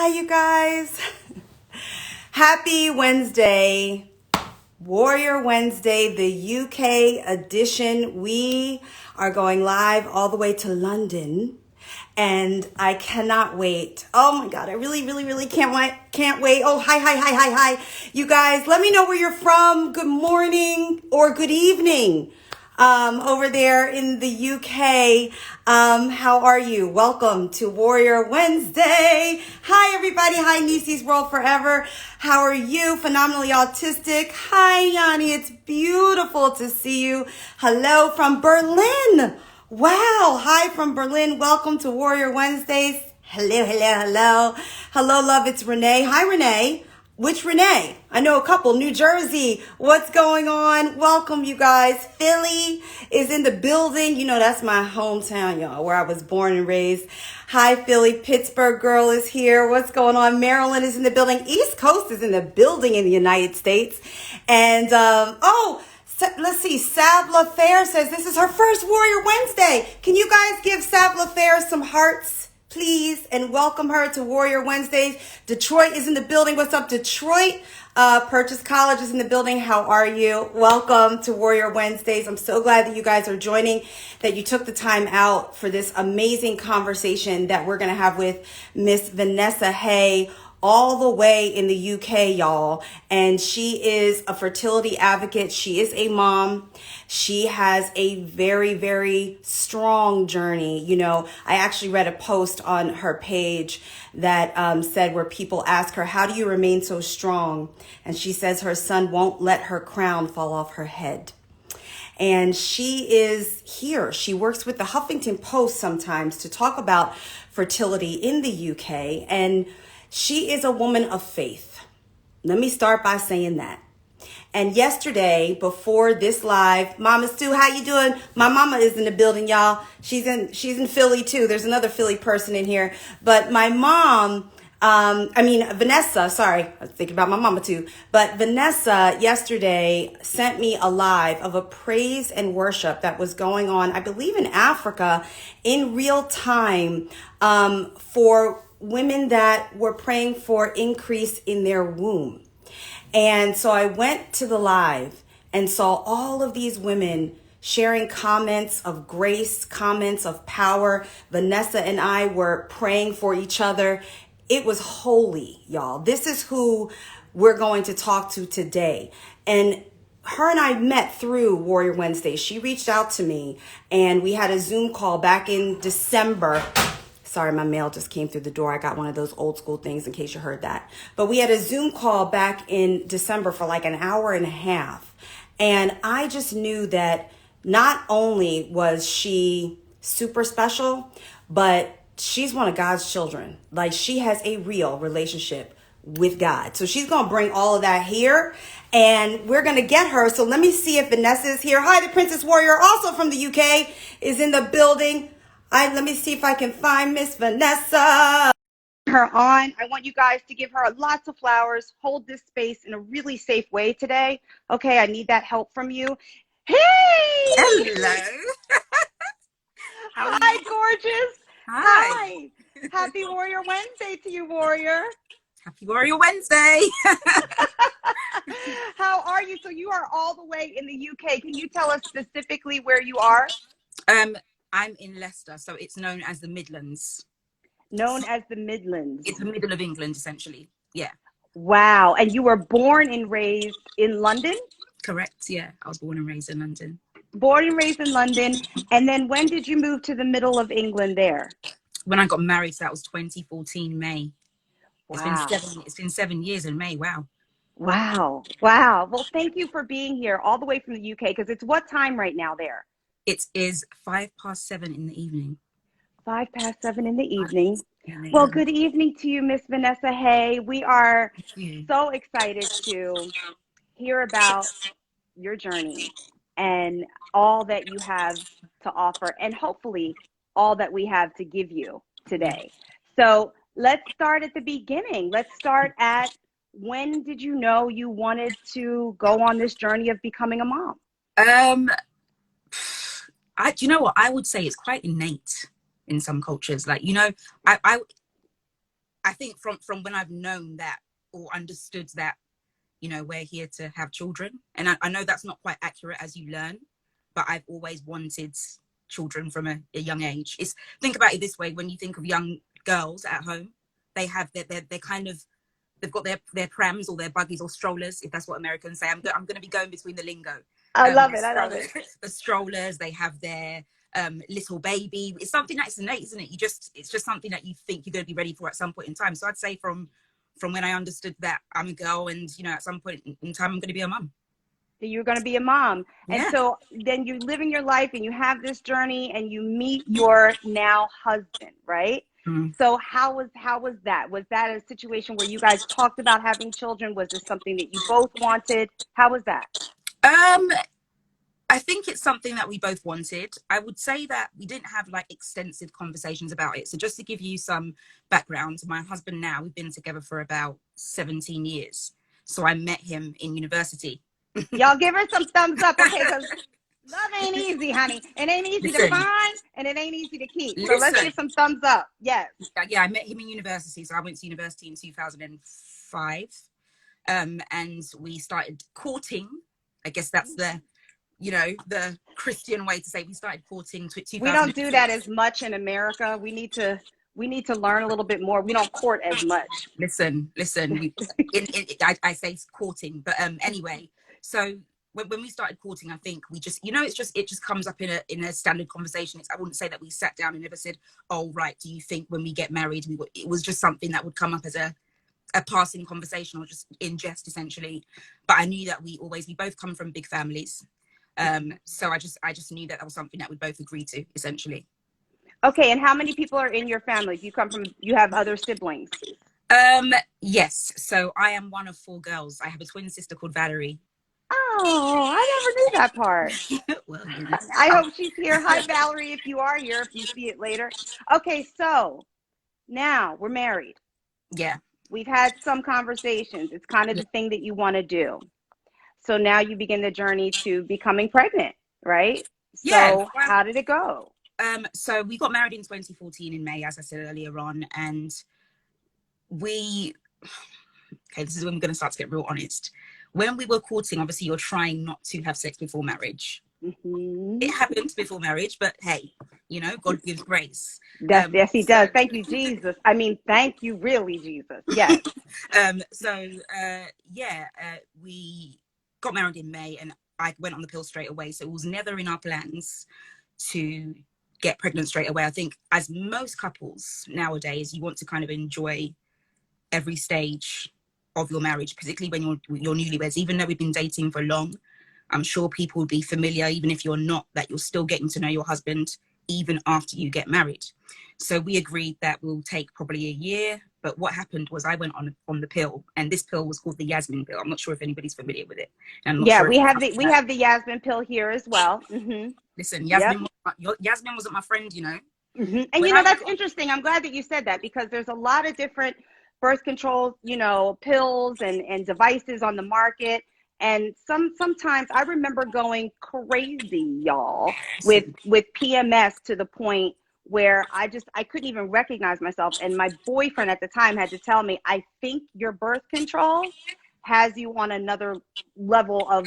Hi, you guys. Happy Wednesday, Warrior Wednesday, the UK edition. We are going live all the way to London, and I cannot wait. Oh my God, I really can't wait. Oh, hi. You guys, let me know where you're from. Good morning or good evening. Over there in the UK. How are you? Welcome to Warrior Wednesday. Hi, everybody. Hi, Nisi's World Forever. How are you? Phenomenally Autistic. Hi, Yanni. It's beautiful to see you. Hello from Berlin. Wow. Hi from Berlin. Welcome to Warrior Wednesdays. Hello. Hello, love. It's Renee. Hi, Renee. Which Renee? I know a couple. New Jersey. What's going on? Welcome, you guys. Philly is in the building. You know, that's my hometown, y'all, where I was born and raised. Hi, Philly. Pittsburgh girl is here. What's going on? Maryland is in the building. East Coast is in the building in the United States. And, let's see. Sav LaFair says this is her first Warrior Wednesday. Can you guys give Sav LaFair some hearts, please, and welcome her to Warrior Wednesdays. Detroit is in the building. What's up, Detroit? Purchase College is in the building. How are you? Welcome to Warrior Wednesdays. I'm so glad that you guys are joining, that you took the time out for this amazing conversation that we're going to have with Miss Vanessa Haye, all the way in the UK, y'all. And she is a fertility advocate. She is a mom. She has a very strong journey. You know, I actually read a post on her page that said, where people ask her, how do you remain so strong? And she says her son won't let her crown fall off her head. And she is here. She works with the Huffington Post sometimes to talk about fertility in the UK. And she is a woman of faith. Let me start by saying that. And yesterday, before this live, Mama Stu, how you doing? My mama is in the building, y'all. She's in Philly too. There's another Philly person in here. But my mom, Vanessa, sorry, I was thinking about my mama too. But Vanessa yesterday sent me a live of a praise and worship that was going on, I believe in Africa, in real time, for women that were praying for increase in their womb. And so I went to the live and saw all of these women sharing comments of grace, comments of power. Vanessa and I were praying for each other. It was holy, y'all. This is who we're going to talk to today. And her and I met through Warrior Wednesday. She reached out to me and we had a Zoom call back in December. Sorry, my mail just came through the door. I got one of those old school things in case you heard that. But we had a Zoom call back in December for like an hour and a half. And I just knew that not only was she super special, but she's one of God's children. Like, she has a real relationship with God. So she's going to bring all of that here and we're going to get her. So let me see if Vanessa is here. Hi, the Princess Warrior, also from the UK, is in the building. Let me see if I can find Miss Vanessa. Her on. I want you guys to give her lots of flowers. Hold this space in a really safe way today. Okay, I need that help from you. Hey! Hello. Hi, gorgeous. Hi. Happy Warrior Wednesday to you, Warrior. Happy Warrior Wednesday. How are you? So you are all the way in the UK. Can you tell us specifically where you are? I'm in Leicester, so it's known as the Midlands. Known as the Midlands. It's the middle of England, essentially. Yeah. Wow. And you were born and raised in London? Correct. Yeah. I was born and raised in London. Born and raised in London. And then when did you move to the middle of England there? When I got married, so that was 2014 May. Wow. It's been 7 years in May. Wow. Wow. Well, thank you for being here all the way from the UK, because it's what time right now there? It is 7:05 in the evening. 7:05 in the evening. Well, good evening to you, Miss Vanessa Haye. We are so excited to hear about your journey and all that you have to offer, and hopefully all that we have to give you today. So let's start at the beginning. Let's start at, when did you know you wanted to go on this journey of becoming a mom? Do you know what? I would say it's quite innate in some cultures. Like, you know, I I think from when I've known that or understood that, you know, we're here to have children. And I know that's not quite accurate as you learn, but I've always wanted children from a young age. Think about it this way: when you think of young girls at home, they have they're kind of, they've got their prams or their buggies or strollers, if that's what Americans say. I'm going to be going between the lingo. I love it. I love it. The strollers, they have their little baby. It's something that's innate, isn't it? It's just something that you think you're going to be ready for at some point in time. So I'd say from when I understood that I'm a girl, and you know, at some point in time I'm going to be a mum. You're going to be a mom. And Yeah. so then you're living your life and you have this journey and you meet your now husband, right? Mm. So how was that? Was that a situation where you guys talked about having children? Was this something that you both wanted? How was that? I think it's something that we both wanted. I would say that we didn't have like extensive conversations about it. So just to give you some background, my husband now, we've been together for about 17 years. So I met him in university. Y'all give her some thumbs up, okay? Because love ain't easy, honey. It ain't easy to find, and it ain't easy to keep. So let's give some thumbs up. Yes. Yeah, I met him in university. So I went to university in 2005. And we started courting. I guess that's the Christian way to say we started courting. We don't do that as much in America. We need to learn a little bit more. We don't court as much. Listen. I say courting, but anyway. So when we started courting, I think we just, it just comes up in a standard conversation. I wouldn't say that we sat down and never said, "Oh, right, do you think when we get married?" It was just something that would come up as a passing conversation or just in jest, essentially. But I knew that we both come from big families. So I just knew that was something that we both agreed to, essentially. Okay, and how many people are in your family? You have other siblings? Yes. So I am one of 4 girls. I have a twin sister called Valerie. Oh, I never knew that part. Well, I hope she's here. Hi, Valerie, if you are here, if you see it later. Okay, so now we're married. Yeah. We've had some conversations. It's kind of the thing that you want to do. So now you begin the journey to becoming pregnant, right? Yeah. So how did it go? So we got married in 2014 in May, as I said earlier on, and this is when we're going to start to get real honest. When we were courting, obviously you're trying not to have sex before marriage. Mm-hmm. It happened before marriage, but hey, God gives grace. Yes, he does. Thank you, Jesus. I mean, thank you, really, Jesus. Yes. We got married in May, and I went on the pill straight away. So it was never in our plans to get pregnant straight away. I think as most couples nowadays, you want to kind of enjoy every stage of your marriage, particularly when you're newlyweds. Even though we've been dating for long, I'm sure people will be familiar, even if you're not, that you're still getting to know your husband even after you get married. So we agreed that we'll take probably a year. But what happened was I went on the pill, and this pill was called the Yasmin pill. I'm not sure if anybody's familiar with it. We have the Yasmin pill here as well. Mm-hmm. Listen, Yasmin wasn't my friend, Mm-hmm. And that's interesting. I'm glad that you said that, because there's a lot of different birth control, pills and devices on the market. And sometimes I remember going crazy, y'all, with PMS, to the point where I couldn't even recognize myself. And my boyfriend at the time had to tell me, "I think your birth control has you on another level of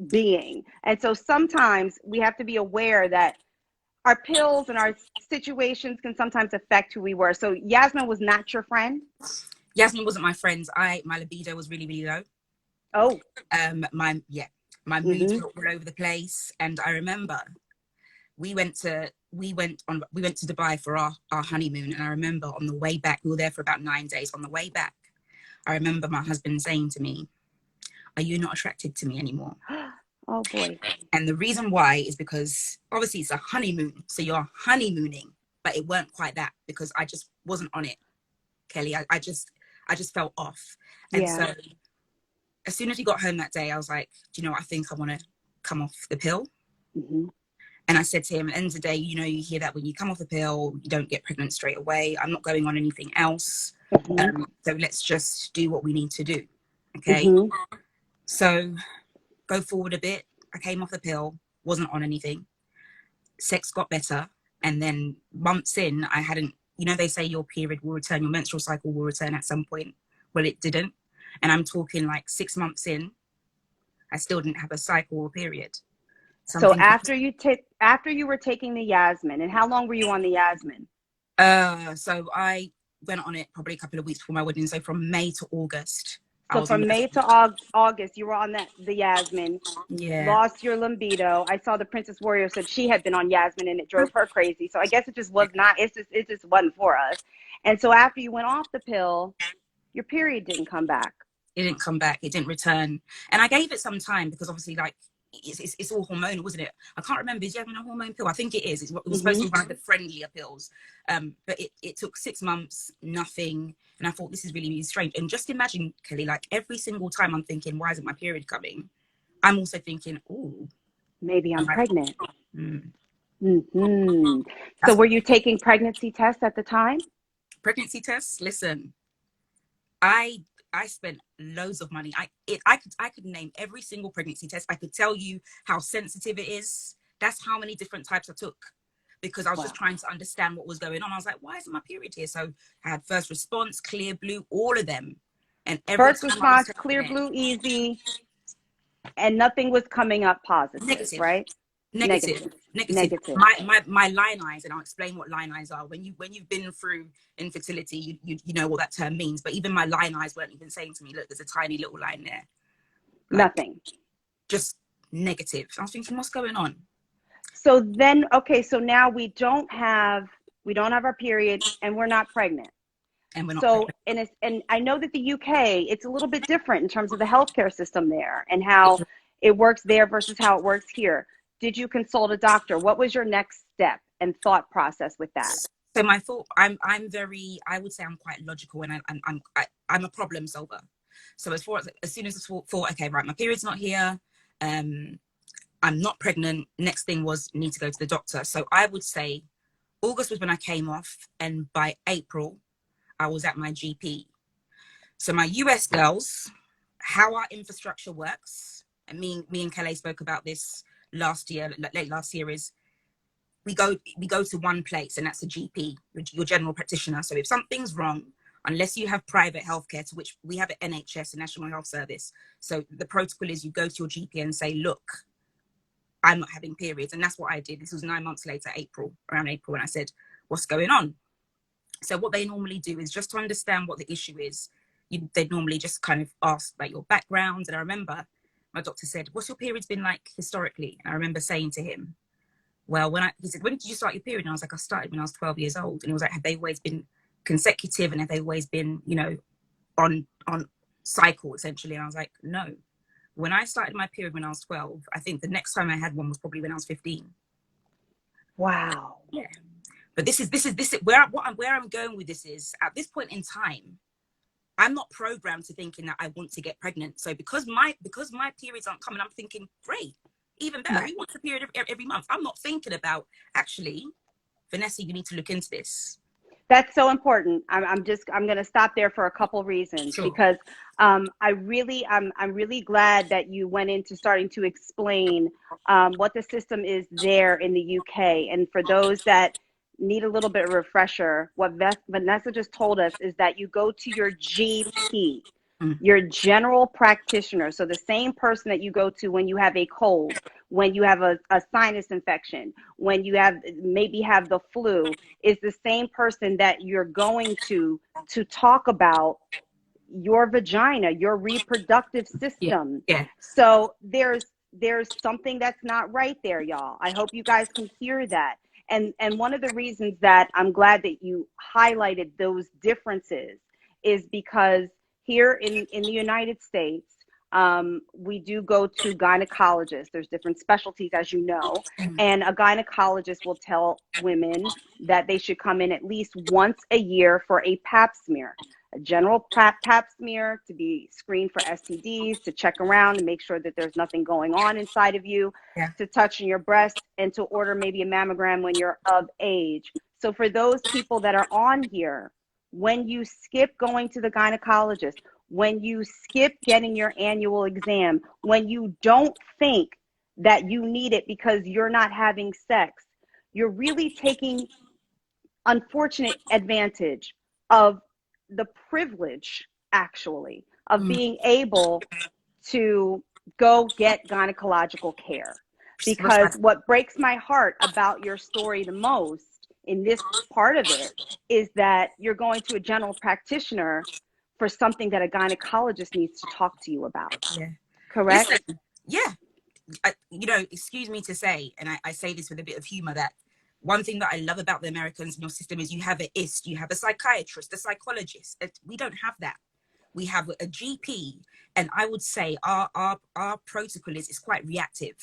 being." And so sometimes we have to be aware that our pills and our situations can sometimes affect who we were. So Yasmin was not your friend? Yasmin wasn't my friend. My libido was really, really low. Oh. My moods were all over the place. And I remember we went to Dubai for our honeymoon. And I remember on the way back, we were there for about 9 days. On the way back, I remember my husband saying to me, "Are you not attracted to me anymore?" Oh boy. And the reason why is because obviously it's a honeymoon. So you're honeymooning, but it weren't quite that, because I just wasn't on it, Kelly. I just felt off. And so as soon as he got home that day, I was like, "Do you know what? I think I want to come off the pill." Mm-hmm. And I said to him, at the end of the day, you hear that when you come off the pill, you don't get pregnant straight away. I'm not going on anything else. Mm-hmm. So let's just do what we need to do. Okay. Mm-hmm. So go forward a bit. I came off the pill, wasn't on anything. Sex got better. And then months in, I hadn't you know, they say your period will return, your menstrual cycle will return at some point. Well, it didn't. And I'm talking like 6 months in, I still didn't have a cycle or period. So after you were taking the Yasmin, and how long were you on the Yasmin? So I went on it probably a couple of weeks before my wedding. So from May to August. So from May to August, you were on the Yasmin. Yeah. Lost your libido. I saw the Princess Warrior said she had been on Yasmin and it drove her crazy. So I guess it just was not. It just wasn't for us. And so after you went off the pill, your period didn't come back. It didn't come back. It didn't return. And I gave it some time because obviously, like, it's all hormonal, wasn't it? I can't remember. Is Yasmin a hormone pill? I think it is. It was supposed to be one of the friendlier pills. But it took 6 months, nothing. And I thought, this is really, really strange. And just imagine, Kelly, like every single time I'm thinking, why isn't my period coming? I'm also thinking, oh, maybe I'm pregnant. Mm. So were you taking pregnancy tests at the time? Pregnancy tests? Listen, I spent loads of money. I could name every single pregnancy test. I could tell you how sensitive it is. That's how many different types I took, because I was just trying to understand what was going on. I was like, why isn't my period here? So I had first response, clear blue, all of them. And first response, clear blue, easy, and nothing was coming up positive. Negative. Right? Negative. My line eyes, and I'll explain what line eyes are. When you've been through infertility, you know what that term means. But even my line eyes weren't even saying to me, look, there's a tiny little line there. Like, nothing. Just negative. I was thinking, what's going on? So then, okay, so now we don't have our period and we're not pregnant. And we're not pregnant. And I know that the UK, it's a little bit different in terms of the healthcare system there and how it works there versus how it works here. Did you consult a doctor? What was your next step and thought process with that? So my thought, I would say I'm quite logical, and I'm a problem solver. So as soon as I thought, okay, right, my period's not here, I'm not pregnant. Next thing was need to go to the doctor. So I would say August was when I came off, and by April, I was at my GP. So my US girls, how our infrastructure works, and me and Kelly spoke about this late last year, is we go to one place, and that's a GP, your general practitioner. So if something's wrong, unless you have private healthcare, to which we have at NHS, the National Health Service. So the protocol is you go to your GP and say, look, I'm not having periods. And that's what I did. This was 9 months later, around April, and I said, what's going on? So what they normally do is, just to understand what the issue is, they normally just kind of ask like your background. And I remember my doctor said, what's your periods been like historically? And I remember saying to him, well, he said, when did you start your period? And I was like, I started when I was 12 years old. And he was like, have they always been consecutive, and have they always been, on cycle essentially? And I was like, no. When I started my period when I was 12, I think the next time I had one was probably when I was 15. Wow. Yeah. But this is where I'm going with this is, at this point in time, I'm not programmed to thinking that I want to get pregnant. So because my periods aren't coming, I'm thinking, great, even better. Who wants a period every month? I'm not thinking about, actually, Vanessa, you need to look into this. That's so important. I'm going to stop there for a couple reasons. Sure. Because I'm really glad that you went into starting to explain what the system is there in the UK. And for those that need a little bit of refresher, what Vanessa just told us is that you go to your GP, your general practitioner. So the same person that you go to when you have a cold, when you have a sinus infection, when you maybe have the flu, is the same person that you're going to talk about your vagina, your reproductive system. Yeah. So there's something that's not right there, y'all. I hope you guys can hear that. And one of the reasons that I'm glad that you highlighted those differences is because here in the United States, we do go to gynecologists. There's different specialties, as you know, and a gynecologist will tell women that they should come in at least once a year for a pap smear, a general pap smear, to be screened for STDs, to check around and make sure that there's nothing going on inside of you, to touch in your breast, and to order maybe a mammogram when you're of age. So for those people that are on here, when you skip going to the gynecologist, when you skip getting your annual exam, when you don't think that you need it because you're not having sex, you're really taking unfortunate advantage of the privilege, actually, of being able to go get gynecological care. Because what breaks my heart about your story the most in this part of it is that you're going to a general practitioner for something that a gynecologist needs to talk to you about. Yeah. Correct? Listen, yeah. You know, excuse me to say, and I say this with a bit of humor, that one thing that I love about the Americans in your system is you have an IST, you have a psychiatrist, a psychologist. We don't have that. We have a GP, and I would say our protocol is quite reactive.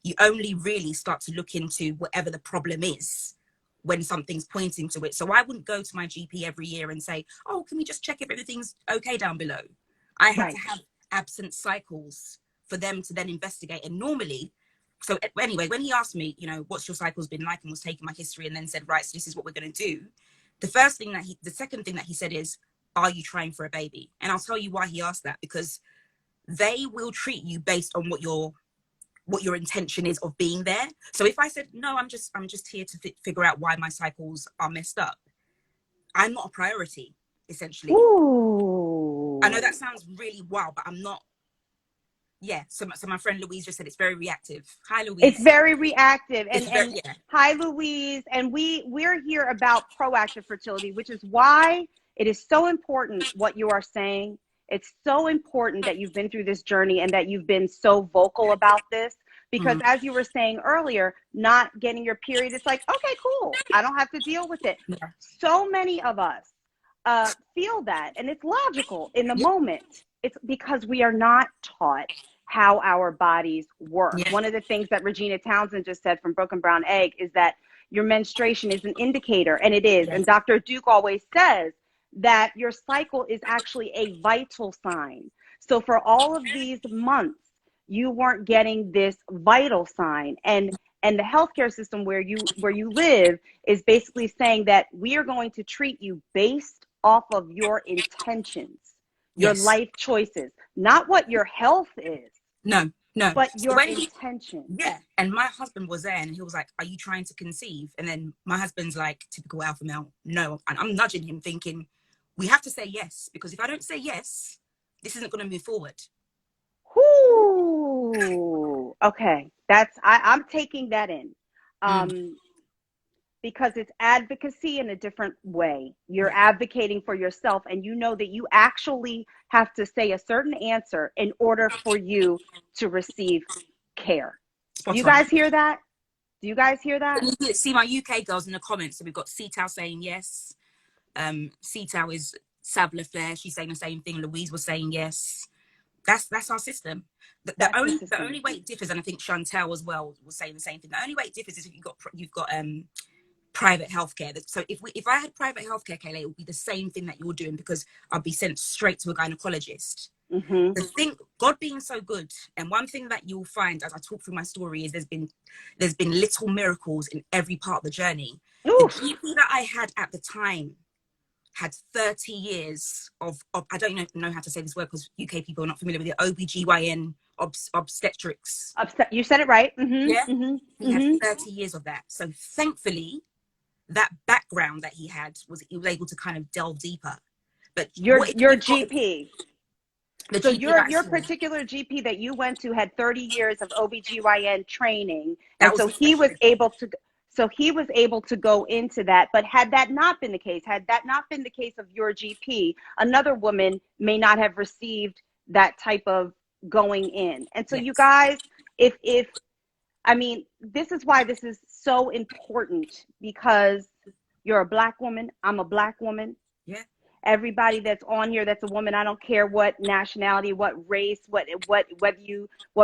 You only really start to look into whatever the problem is when something's pointing to it. So I wouldn't go to my GP every year and say, oh, can we just check if everything's okay down below? I had to have absent cycles for them to then investigate. And normally, so anyway, when he asked me, you know, what's your cycles been like, and was taking my history and then said, right, so this is what we're going to do. The second thing that he said is, are you trying for a baby? And I'll tell you why he asked that, because they will treat you based on what your intention is of being there. So if I said, no, I'm just here to figure out why my cycles are messed up, I'm not a priority, essentially. Ooh. I know that sounds really wild, but I'm not. Yeah, so my friend Louise just said it's very reactive. Hi, Louise. It's very reactive. And hi, Louise. And we're here about proactive fertility, which is why it is so important what you are saying. It's so important that you've been through this journey and that you've been so vocal about this. Because as you were saying earlier, not getting your period, it's like, okay, cool. I don't have to deal with it. Yeah. So many of us feel that, and it's logical in the moment. It's because we are not taught how our bodies work. One of the things that Regina Townsend just said from Broken Brown Egg is that your menstruation is an indicator, and it is. And Dr. Duke always says that your cycle is actually a vital sign. So for all of these months, you weren't getting this vital sign. And the healthcare system where you live is basically saying that we are going to treat you based off of your intentions, your life choices, not what your health is. No. But your intention. Yeah. And my husband was there and he was like, are you trying to conceive? And then my husband's like, typical alpha male, no. And I'm nudging him thinking, we have to say yes, because if I don't say yes, this isn't going to move forward. Ooh. Okay. I'm taking that in. Because it's advocacy in a different way. You're advocating for yourself, and you know that you actually have to say a certain answer in order for you to receive care. Do you guys hear that? Do you guys hear that? You see my UK girls in the comments. So we've got Cetao saying yes. Cetao is Savla Flair. She's saying the same thing. Louise was saying yes. That's our system. The only way it differs, and I think Chantel as well was saying the same thing. The only way it differs is if you've got private healthcare. So if I had private healthcare, Kayla, it would be the same thing that you're doing, because I'll be sent straight to a gynecologist. The thing, God being so good, and one thing that you'll find as I talk through my story is there's been little miracles in every part of the journey. The GP that I had at the time had 30 years of I don't even know how to say this word because UK people are not familiar with it, OBGYN, obstetrics. You said it right. He had 30 years of that. So thankfully, that background that he was able to kind of delve deeper. But your GP, so your particular GP that you went to had 30 years of OBGYN training, and so he was able to go into that. But had that not been the case, of your GP, another woman may not have received that type of going in. And so you guys, this is why this is so important, because you're a Black woman. I'm a Black woman. Yeah. Everybody that's on here that's a woman, I don't care what nationality, what race, what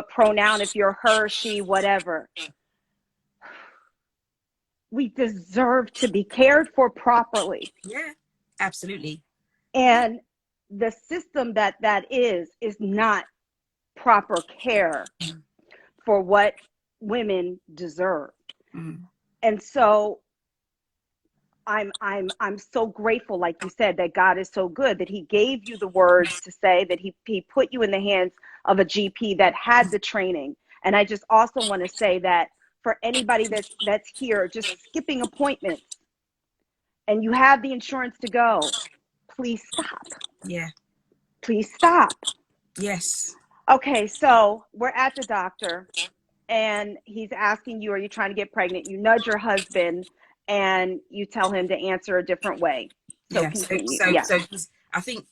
pronoun, if you're her, she, whatever. We deserve to be cared for properly. Yeah, absolutely. And the system that is not proper care for what women deserve. And so I'm so grateful, like you said, that God is so good that he gave you the words to say, that he put you in the hands of a GP that had the training. And I just also want to say that for anybody that's here just skipping appointments, and you have the insurance to go, please stop. Yeah. Please stop. Yes. Okay, so we're at the doctor and he's asking you, are you trying to get pregnant? You nudge your husband and you tell him to answer a different way. So Yeah. continue. Yeah. So I think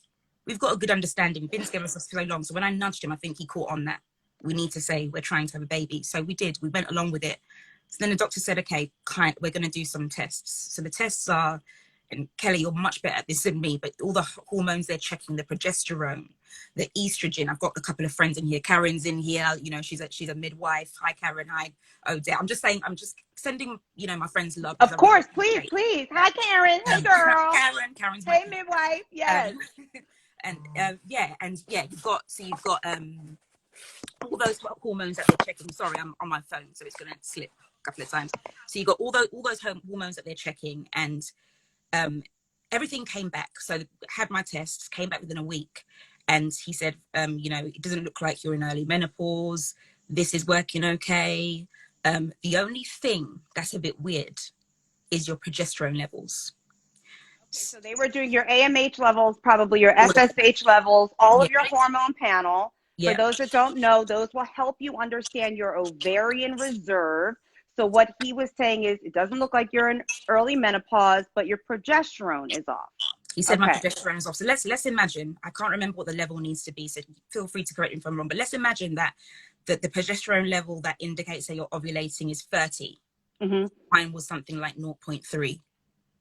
we've got a good understanding. We've been together for so long. So when I nudged him, I think he caught on that we need to say we're trying to have a baby. So we did. We went along with it. So then the doctor said, okay, we're going to do some tests. So the tests are, and Kelly, you're much better at this than me, but all the hormones they're checking, the progesterone, the estrogen. I've got a couple of friends in here. Karen's in here. You know, she's a midwife. Hi, Karen. Hi, Odette. I'm just saying, I'm just sending, you know, my friends love. Of course, please, please. Hi, Karen. Hey, girl. Karen's hey, midwife. Yes. You've got all those hormones that they're checking. Sorry, I'm on my phone, so it's going to slip a couple of times. So you got all those hormones that they're checking, and everything came back. So I had my tests, came back within a week, and he said, you know, it doesn't look like you're in early menopause. This is working okay. The only thing that's a bit weird is your progesterone levels. Okay, so they were doing your AMH levels, probably your FSH levels, all of your hormone panel. For those that don't know, those will help you understand your ovarian reserve. So what he was saying is it doesn't look like you're in early menopause, but your progesterone is off. He said my progesterone is off. So let's imagine, I can't remember what the level needs to be, so feel free to correct me if I'm wrong, but let's imagine that the progesterone level that indicates that you're ovulating is 30. Mine was something like 0.3.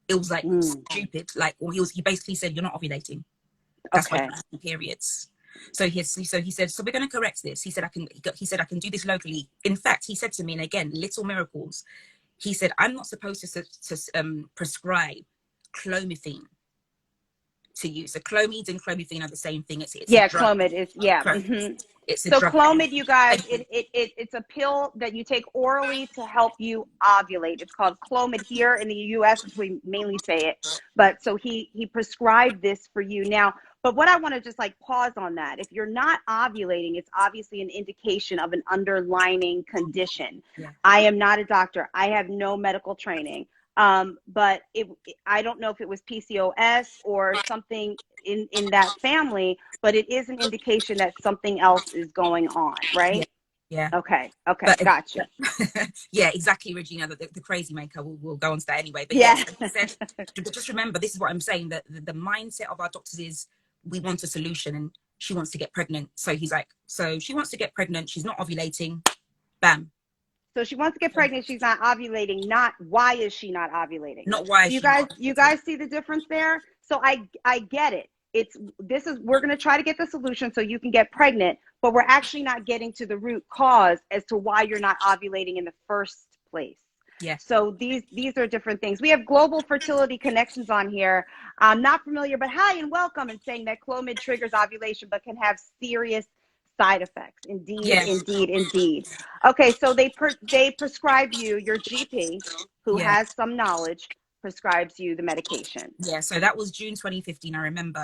It was like stupid. Like, or he basically said, you're not ovulating. That's why you're having periods. So he said, so we're going to correct this. He said, I can do this locally. In fact, he said to me, and again, little miracles. He said, I'm not supposed to prescribe clomiphene to you. So clomid and clomiphene are the same thing. It's Clomid is It's a so drug. Clomid, you guys, it's a pill that you take orally to help you ovulate. It's called Clomid here in the U.S. We mainly say it, but so he prescribed this for you now. But what I want to just like pause on that. If you're not ovulating, it's obviously an indication of an underlying condition. Yeah. I am not a doctor. I have no medical training. But I don't know if it was PCOS or something in that family, but it is an indication that something else is going on, right? Yeah. Okay. Gotcha. Yeah, exactly, Regina. The crazy maker will go on to that anyway. But yeah, just remember, this is what I'm saying, that the mindset of our doctors is we want a solution and she wants to get pregnant. So he's like, so she wants to get pregnant. She's not ovulating. Bam. So she wants to get pregnant. She's not ovulating. Not why is she not ovulating? Not why. You guys see the difference there? So I get it. We're going to try to get the solution so you can get pregnant, but we're actually not getting to the root cause as to why you're not ovulating in the first place. Yes. So these are different things. We have Global Fertility Connections on here. I'm not familiar, but hi and welcome, and saying that Clomid triggers ovulation but can have serious side effects. Indeed, yes. Indeed. Okay, so they prescribe you, your GP, who has some knowledge, prescribes you the medication. Yeah, so that was June 2015. I remember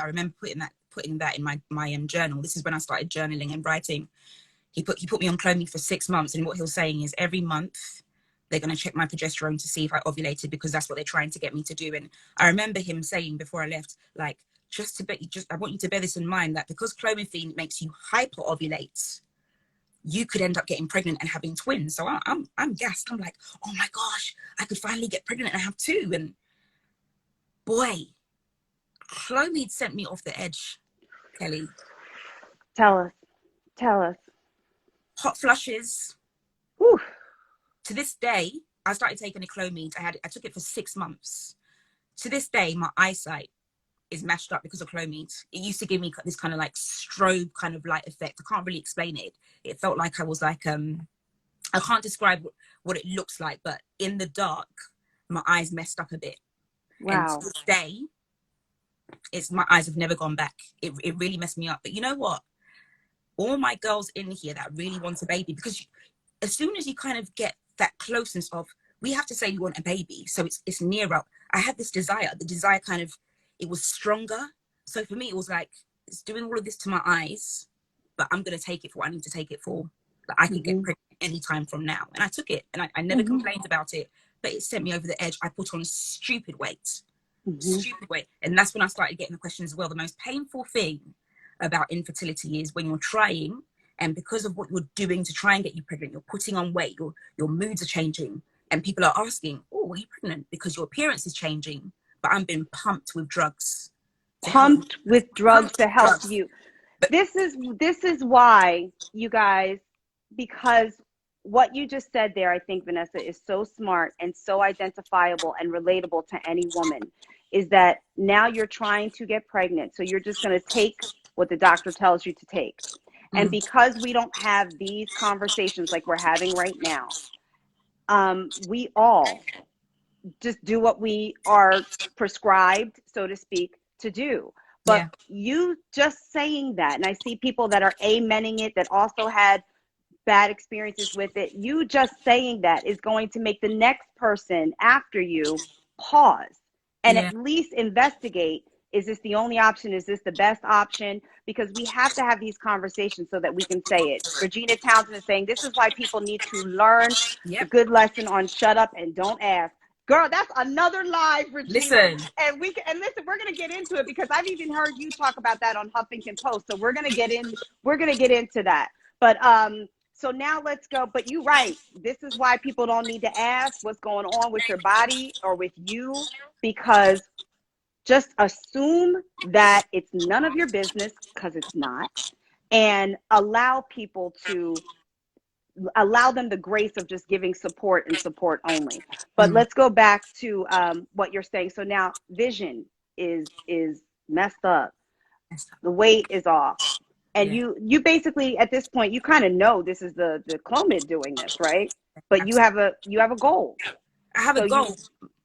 putting that in my journal. This is when I started journaling and writing. He put me on Clomid for 6 months, and what he was saying is every month they're going to check my progesterone to see if I ovulated, because that's what they're trying to get me to do. And I remember him saying before I left, like, I want you to bear this in mind, that because clomiphene makes you hyper-ovulate, you could end up getting pregnant and having twins. So I'm gassed. I'm like, oh my gosh, I could finally get pregnant and have 2. And boy, Clomid sent me off the edge, Kelly. Tell us. Hot flushes. Whew. To this day, I started taking a Clomid. I took it for 6 months. To this day, my eyesight is mashed up because of Clomid. It used to give me this kind of like strobe kind of light effect. I can't really explain it. It felt like I was like, I can't describe what it looks like, but in the dark, my eyes messed up a bit. Wow. And to this day, my eyes have never gone back. It really messed me up. But you know what? All my girls in here that really want a baby, because as soon as you kind of get that closeness of, we have to say we want a baby, so it's nearer. I had this desire. The desire kind of, it was stronger. So for me, it was like, it's doing all of this to my eyes, but I'm going to take it for what I need to take it for. That I can get pregnant any time from now. And I took it, and I never complained about it, but it sent me over the edge. I put on stupid weight. Mm-hmm. stupid way. And that's when I started getting the questions as well. The most painful thing about infertility is when you're trying, and because of what you're doing to try and get you pregnant, you're putting on weight, your moods are changing, and people are asking, oh, are you pregnant? Because your appearance is changing, but I'm being pumped with drugs to help me. Pumped with drugs Pumped to with help drugs. you. But This is why, you guys, because what you just said there, I think, Vanessa, is so smart and so identifiable and relatable to any woman, is that now you're trying to get pregnant. So you're just going to take what the doctor tells you to take. And because we don't have these conversations like we're having right now, we all just do what we are prescribed, so to speak, to do. But yeah, you just saying that, and I see people that are amening it that also had bad experiences with it. You just saying that is going to make the next person after you pause and yeah, at least investigate. Is this the only option? Is this the best option? Because we have to have these conversations so that we can say it. Regina Townsend is saying this is why people need to learn the yep. good lesson on shut up and don't ask. Girl, that's another live, Regina. Listen, And listen, we're gonna get into it because I've even heard you talk about that on Huffington Post. So we're gonna get into that. But so now let's go. But you're right. This is why people don't need to ask what's going on with your body or with you, because just assume that it's none of your business, because it's not, and allow them the grace of just giving support and support only. But let's go back to what you're saying. So now vision is messed up. The weight is off. And yeah, you basically at this point you kind of know this is the Clomid doing this, right? But you absolutely. have a goal. I have a So you goal,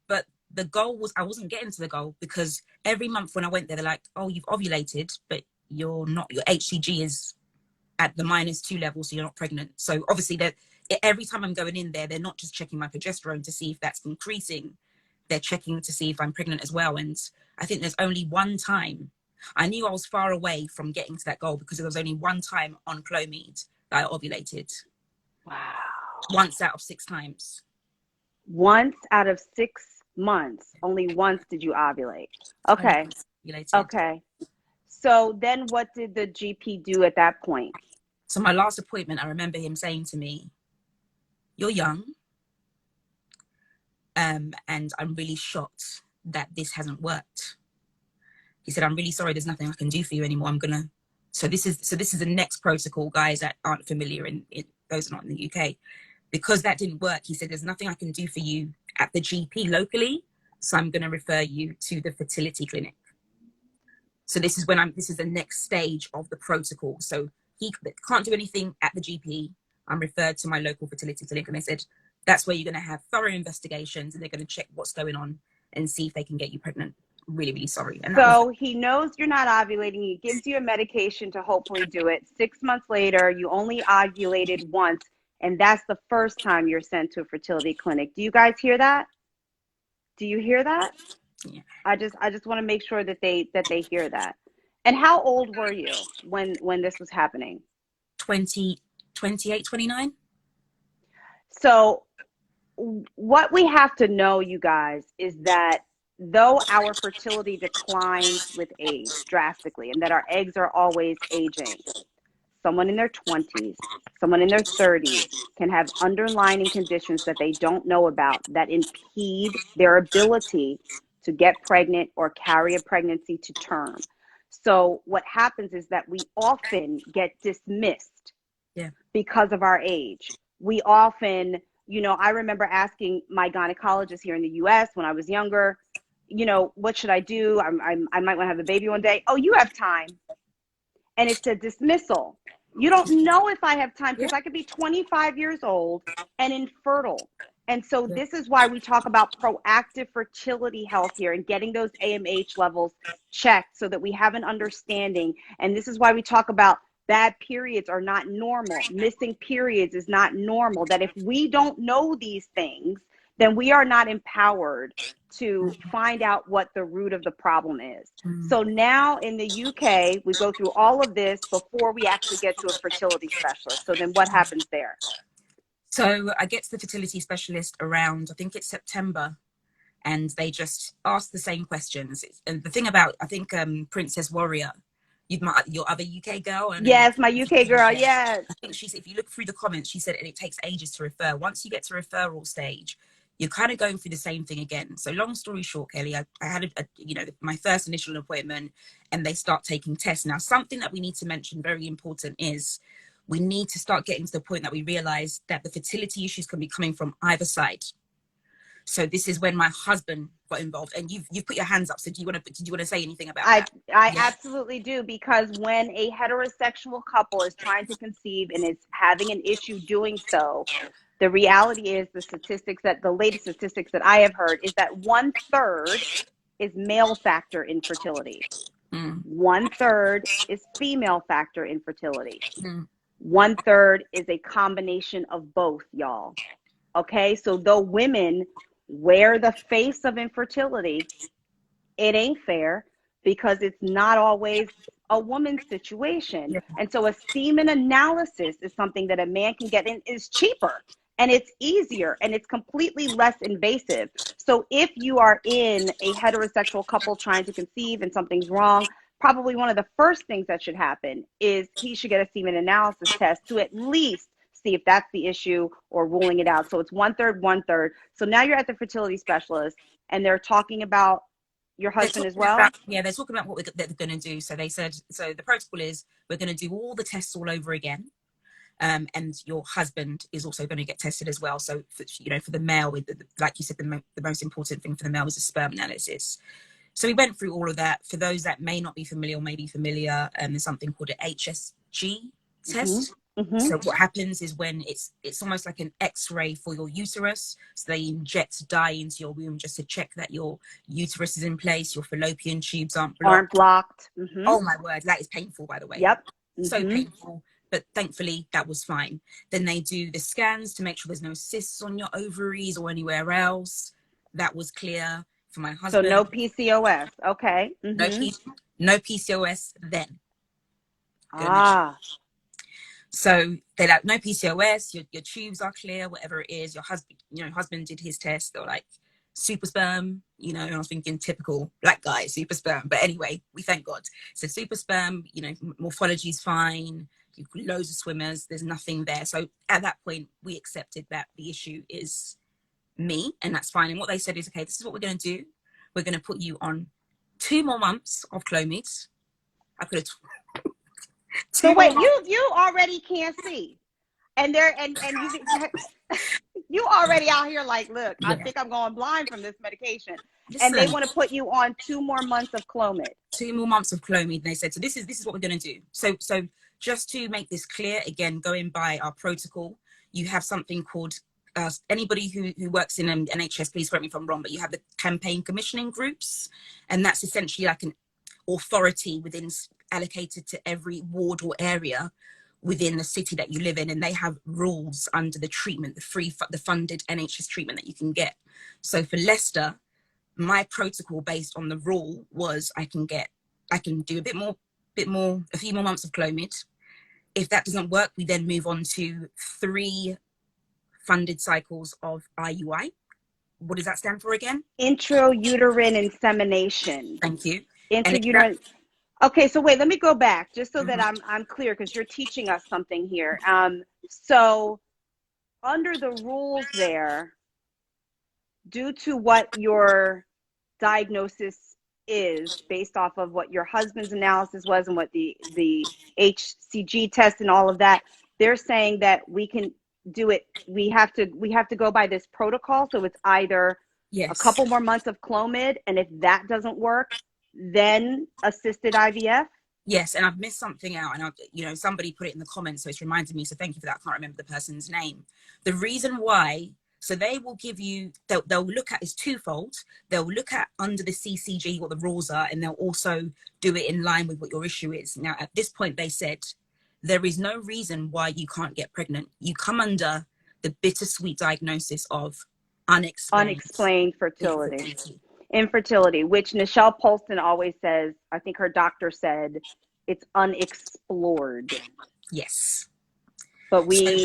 but the goal was I wasn't getting to the goal because every month when I went there, they're like, "Oh, you've ovulated, but you're not. Your HCG is at the -2 level, so you're not pregnant." So obviously, that every time I'm going in there, they're not just checking my progesterone to see if that's increasing; they're checking to see if I'm pregnant as well. And I think there's only one time I knew I was far away from getting to that goal because there was only one time on Clomid that I ovulated, wow. once out of 6 times. Once out of 6 months, only once did you ovulate. Only Okay. once ovulated. Okay. So then what did the GP do at that point? So my last appointment, I remember him saying to me, "You're young, and I'm really shocked that this hasn't worked." He said, "I'm really sorry. There's nothing I can do for you anymore. I'm gonna." So this is the next protocol, guys that aren't familiar in those are not in the UK, because that didn't work. He said, "There's nothing I can do for you at the GP locally, so I'm going to refer you to the fertility clinic." So this is the next stage of the protocol. So he can't do anything at the GP. I'm referred to my local fertility clinic, and they said that's where you're going to have thorough investigations, and they're going to check what's going on and see if they can get you pregnant. Really, really sorry. And that was So he knows you're not ovulating. He gives you a medication to hopefully do it. 6 months later, you only ovulated once, and that's the first time you're sent to a fertility clinic. Do you guys hear that? Do you hear that? yeah, I just want to make sure that they hear that. And how old were you when this was happening? 20, 28, 29. So what we have to know, you guys, is that though our fertility declines with age drastically and that our eggs are always aging, someone in their 20s, someone in their 30s can have underlying conditions that they don't know about that impede their ability to get pregnant or carry a pregnancy to term. So what happens is that we often get dismissed Yeah, because of our age. We often, I remember asking my gynecologist here in the US when I was younger, what should I do? I might want to have a baby one day. Oh, you have time. And it's a dismissal. You don't know if I have time yeah, because I could be 25 years old and infertile. And so yeah. this is why we talk about proactive fertility health here and getting those AMH levels checked so that we have an understanding. And this is why we talk about bad periods are not normal. Missing periods is not normal. That if we don't know these things, then we are not empowered to find out what the root of the problem is. So now in the UK, we go through all of this before we actually get to a fertility specialist. So then what happens there? So I get to the fertility specialist around, I think it's September, and they just ask the same questions. And the thing about, I think, Princess Warrior, your other UK girl, and Yes, my UK girl. Yes. I think if you look through the comments, she said it takes ages to refer. Once you get to referral stage, you're kind of going through the same thing again. So long story short, Kelly, I had my first initial appointment, and they start taking tests. Now, something that we need to mention, very important, is we need to start getting to the point that we realize that the fertility issues can be coming from either side. So this is when my husband got involved, and you've put your hands up. So did you want to say anything about that? I absolutely do, because when a heterosexual couple is trying to conceive and is having an issue doing so, the reality is the latest statistics that I have heard is that 1/3 is male factor infertility. 1/3 is female factor infertility. 1/3 is a combination of both, y'all. Okay, so though women wear the face of infertility, it ain't fair, because it's not always a woman's situation. Yeah. And so a semen analysis is something that a man can get, and is cheaper, and it's easier, and it's completely less invasive. So if you are in a heterosexual couple trying to conceive and something's wrong, probably one of the first things that should happen is he should get a semen analysis test to at least see if that's the issue, or ruling it out. So it's 1/3, 1/3. So now you're at the fertility specialist, and they're talking about your husband as well? They're talking about what they're going to do. So they said, so the protocol is we're going to do all the tests all over again. And your husband is also going to get tested as well. So, for the male, like you said, the most important thing for the male is a sperm analysis. So we went through all of that. For those that may not be familiar or may be familiar, there's something called an HSG test. So what happens is when it's almost like an X-ray for your uterus. So they inject dye into your womb just to check that your uterus is in place, your fallopian tubes aren't blocked. Oh my word, that is painful, by the way. Yep. So painful. But thankfully, that was fine. Then they do the scans to make sure there's no cysts on your ovaries or anywhere else. That was clear for my husband. So no PCOS. Okay. No PCOS then. So they're like, no PCOS, your tubes are clear, whatever it is. Your husband did his test. They're like, super sperm, and I was thinking typical black guy, super sperm. But anyway, we thank God. So super sperm, morphology is fine. Loads of swimmers, there's nothing there. So at that point, we accepted that the issue is me, and that's fine. And what they said is, okay, this is what we're going to do. We're going to put you on 2 more months of Clomid. I could have. So wait, you already can't see, and you already out here like, look, I think I'm going blind from this medication. Listen, and they want to put you on 2 more months of Clomid. 2 more months of Clomid. And they said, so this is what we're going to do. So just to make this clear, again, going by our protocol, you have something called anybody who works in NHS, please correct me if I'm wrong, but you have the campaign commissioning groups, and that's essentially like an authority allocated to every ward or area within the city that you live in, and they have rules under the treatment, the funded NHS treatment that you can get. So for Leicester, my protocol based on the rule was I can do a few more months of Clomid. If that doesn't work, we then move on to 3 funded cycles of IUI. What does that stand for again? Intrauterine insemination. Thank you. Intrauterine. Okay, so wait, let me go back just so that I'm clear, because you're teaching us something here. So under the rules there, due to what your diagnosis is based off of what your husband's analysis was and what the HCG test and all of that, they're saying that we can do it. We have to go by this protocol. So it's either a couple more months of Clomid, and if that doesn't work, then assisted IVF. Yes, and I've missed something out, and somebody put it in the comments, so it's reminded me. So thank you for that. I can't remember the person's name. The reason why. So they will give you, they'll look at, is twofold. They'll look at under the CCG what the rules are, and they'll also do it in line with what your issue is. Now, at this point, they said, there is no reason why you can't get pregnant. You come under the bittersweet diagnosis of unexplained fertility. Infertility, which Nichelle Polston always says, I think her doctor said, it's unexplored. Yes. But we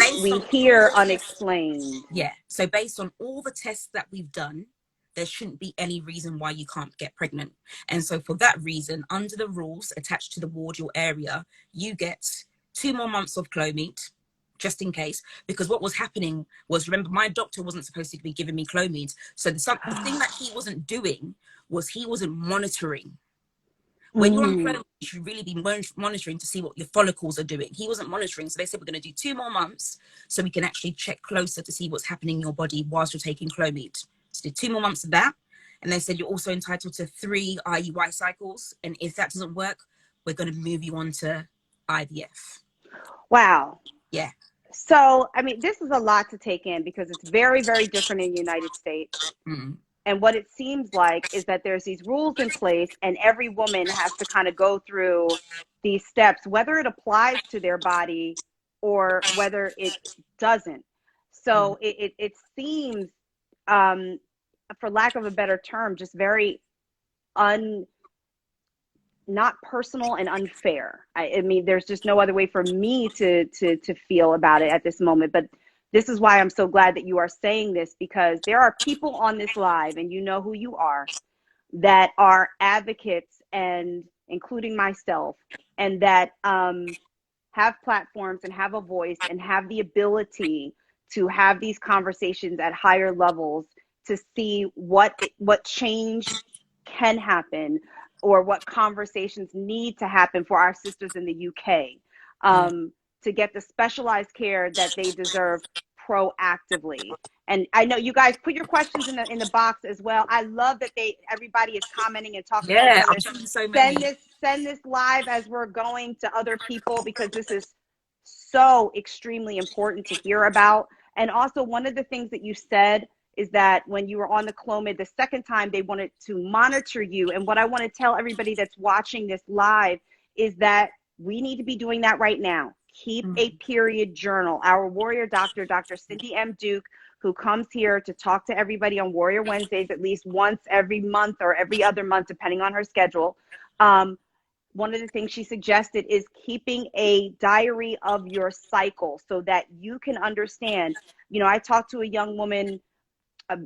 hear unexplained. Yeah. So based on all the tests that we've done, there shouldn't be any reason why you can't get pregnant. And so for that reason, under the rules attached to the ward, your area, you get 2 more months of Clomid, just in case. Because what was happening was, remember, my doctor wasn't supposed to be giving me Clomid. So the thing that he wasn't doing was he wasn't monitoring. When you're on Clomid, you should really be monitoring to see what your follicles are doing. He wasn't monitoring. So they said, we're going to do 2 more months so we can actually check closer to see what's happening in your body whilst you're taking Clomid. So did 2 more months of that. And they said, you're also entitled to 3 IUI cycles. And if that doesn't work, we're going to move you on to IVF. Wow. Yeah. So, I mean, this is a lot to take in because it's very, very different in the United States. And what it seems like is that there's these rules in place and every woman has to kind of go through these steps, whether it applies to their body or whether it doesn't. So it seems, for lack of a better term, just very not personal and unfair. I mean, there's just no other way for me to feel about it at this moment. But this is why I'm so glad that you are saying this, because there are people on this live, and you know who you are, that are advocates, and including myself, and that have platforms and have a voice and have the ability to have these conversations at higher levels to see what change can happen, or what conversations need to happen for our sisters in the UK to get the specialized care that they deserve proactively. And I know you guys put your questions in the box as well. I love that everybody is commenting and talking to each other. I'm seeing so many. Send this live as we're going to other people, because this is so extremely important to hear about. And also, one of the things that you said is that when you were on the Clomid the second time, they wanted to monitor you. And what I want to tell everybody that's watching this live is that we need to be doing that right now. Keep a period journal. Our warrior doctor, Dr. Cindy M. Duke, who comes here to talk to everybody on Warrior Wednesdays at least once every month or every other month, depending on her schedule. One of the things she suggested is keeping a diary of your cycle so that you can understand. You know, I talked to a young woman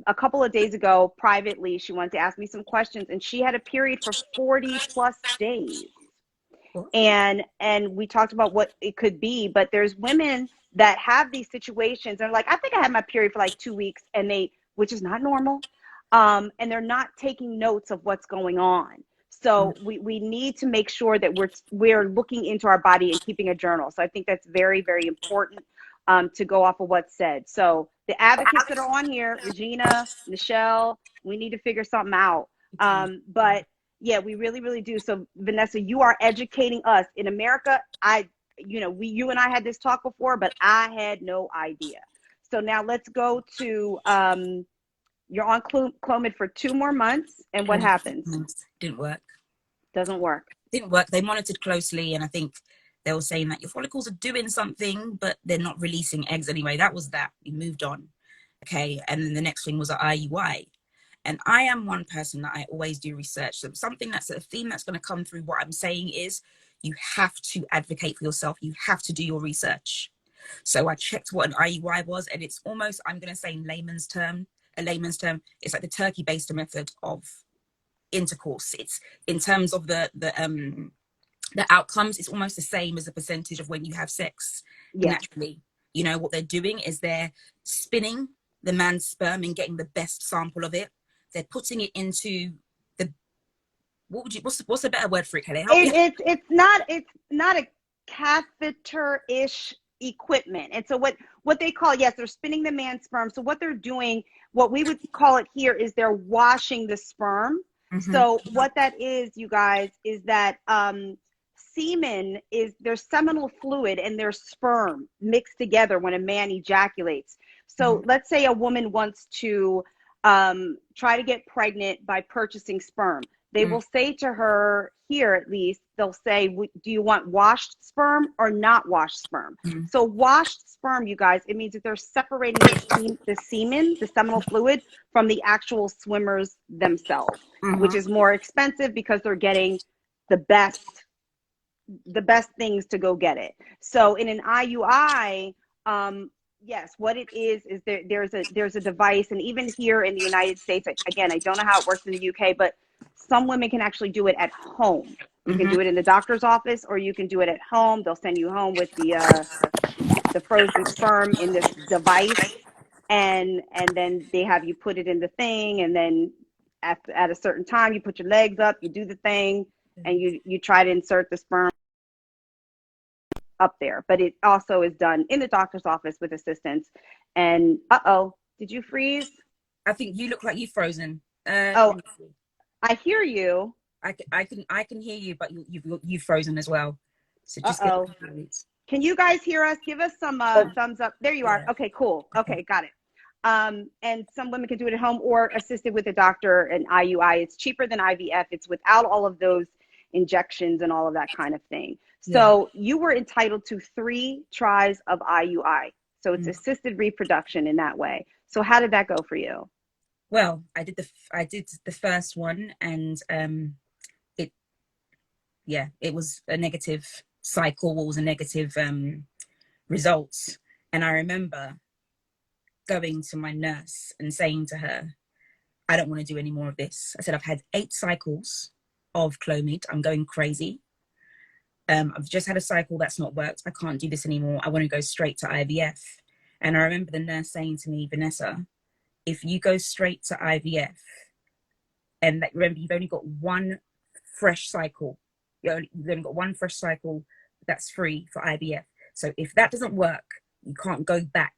a couple of days ago privately. She wanted to ask me some questions, and she had a period for 40 plus days. And we talked about what it could be, but there's women that have these situations and like, I think I had my period for like 2 weeks, and which is not normal. And they're not taking notes of what's going on. So we need to make sure that we're looking into our body and keeping a journal. So I think that's very, very important to go off of what's said. So the advocates that are on here, Regina, Michelle, we need to figure something out. But yeah, we really, really do. So Vanessa, you are educating us in America. You and I had this talk before, but I had no idea. So now let's go to, you're on Clomid for 2 more months. And what happens? Didn't work. Doesn't work. Didn't work. They monitored closely, and I think they were saying that your follicles are doing something, but they're not releasing eggs anyway. That was that. We moved on. Okay. And then the next thing was an IUI. And I am one person that I always do research. So something that's a theme that's going to come through what I'm saying is you have to advocate for yourself. You have to do your research. So I checked what an IUI was, and it's almost, I'm going to say in layman's term, it's like the turkey baster method of intercourse. It's in terms of the outcomes, it's almost the same as a percentage of when you have sex naturally. You know, what they're doing is they're spinning the man's sperm and getting the best sample of it. They're putting it into what's a better word for it, Kelly? It's not a catheter-ish equipment. And so what they call, yes, they're spinning the man's sperm. So what they're doing, what we would call it here, is they're washing the sperm. So what that is, you guys, is that semen is their seminal fluid and their sperm mixed together when a man ejaculates. So let's say a woman wants to try to get pregnant by purchasing sperm. They will say to her, here at least, they'll say, do you want washed sperm or not washed sperm? So washed sperm, you guys, it means that they're separating the semen, the seminal fluid, from the actual swimmers themselves, which is more expensive because they're getting the best things to go get it. So in an IUI, Yes, what it is there's a device, and even here in the United States, again, I don't know how it works in the UK, but some women can actually do it at home. You can Mm-hmm. do it in the doctor's office, or you can do it at home. They'll send you home with the frozen sperm in this device, and then they have you put it in the thing, and then at a certain time, you put your legs up, you do the thing, and you try to insert the sperm up there. But it also is done in the doctor's office with assistance. And did you freeze? I think you look like you've frozen. Oh, I hear you. I can hear you, but you've frozen as well. So just get Can you guys hear us? Give us some thumbs up. There you are. Okay, cool. Okay, got it. And some women can do it at home or assisted with a doctor and IUI. It's cheaper than IVF. It's without all of those injections and all of that kind of thing. So you were entitled to 3 tries of IUI. So it's assisted reproduction in that way. So how did that go for you? Well, I did the first one, and it was a negative cycle. What was a negative results? And I remember going to my nurse and saying to her, I don't want to do any more of this. I said, I've had 8 cycles of Clomid. I'm going crazy. I've just had a cycle that's not worked. I can't do this anymore. I want to go straight to IVF. And I remember the nurse saying to me, Vanessa, if you go straight to IVF, and remember, you've only got 1 fresh cycle. You've only got 1 fresh cycle that's free for IVF. So if that doesn't work, you can't go back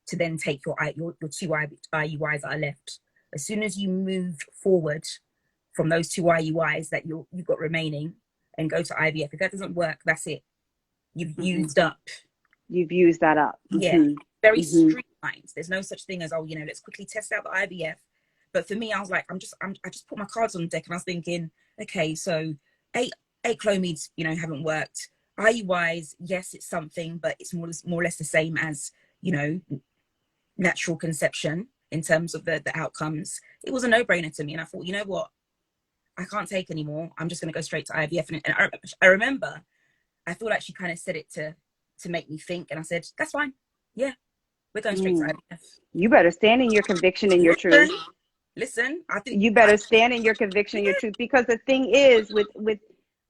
to then take your 2 IUIs that are left. As soon as you move forward from those 2 IUIs that you've got remaining and go to IVF, if that doesn't work, that's it. You've used up. You've used that up. Yeah. Very streamlined. There's no such thing as, let's quickly test out the IVF. But for me, I was like, I just put my cards on deck, and I was thinking, okay, so 8 Clomids, haven't worked. IUIs, yes, it's something, but it's more or less the same as, natural conception in terms of the outcomes. It was a no-brainer to me, and I thought, you know what, I can't take anymore. I'm just going to go straight to IVF. And I remember, I feel like she kind of said it to make me think, and I said, that's fine. Yeah, we're going straight to IVF. You better stand in your conviction and your truth. Listen, I think you better stand in your conviction and your truth, because the thing is,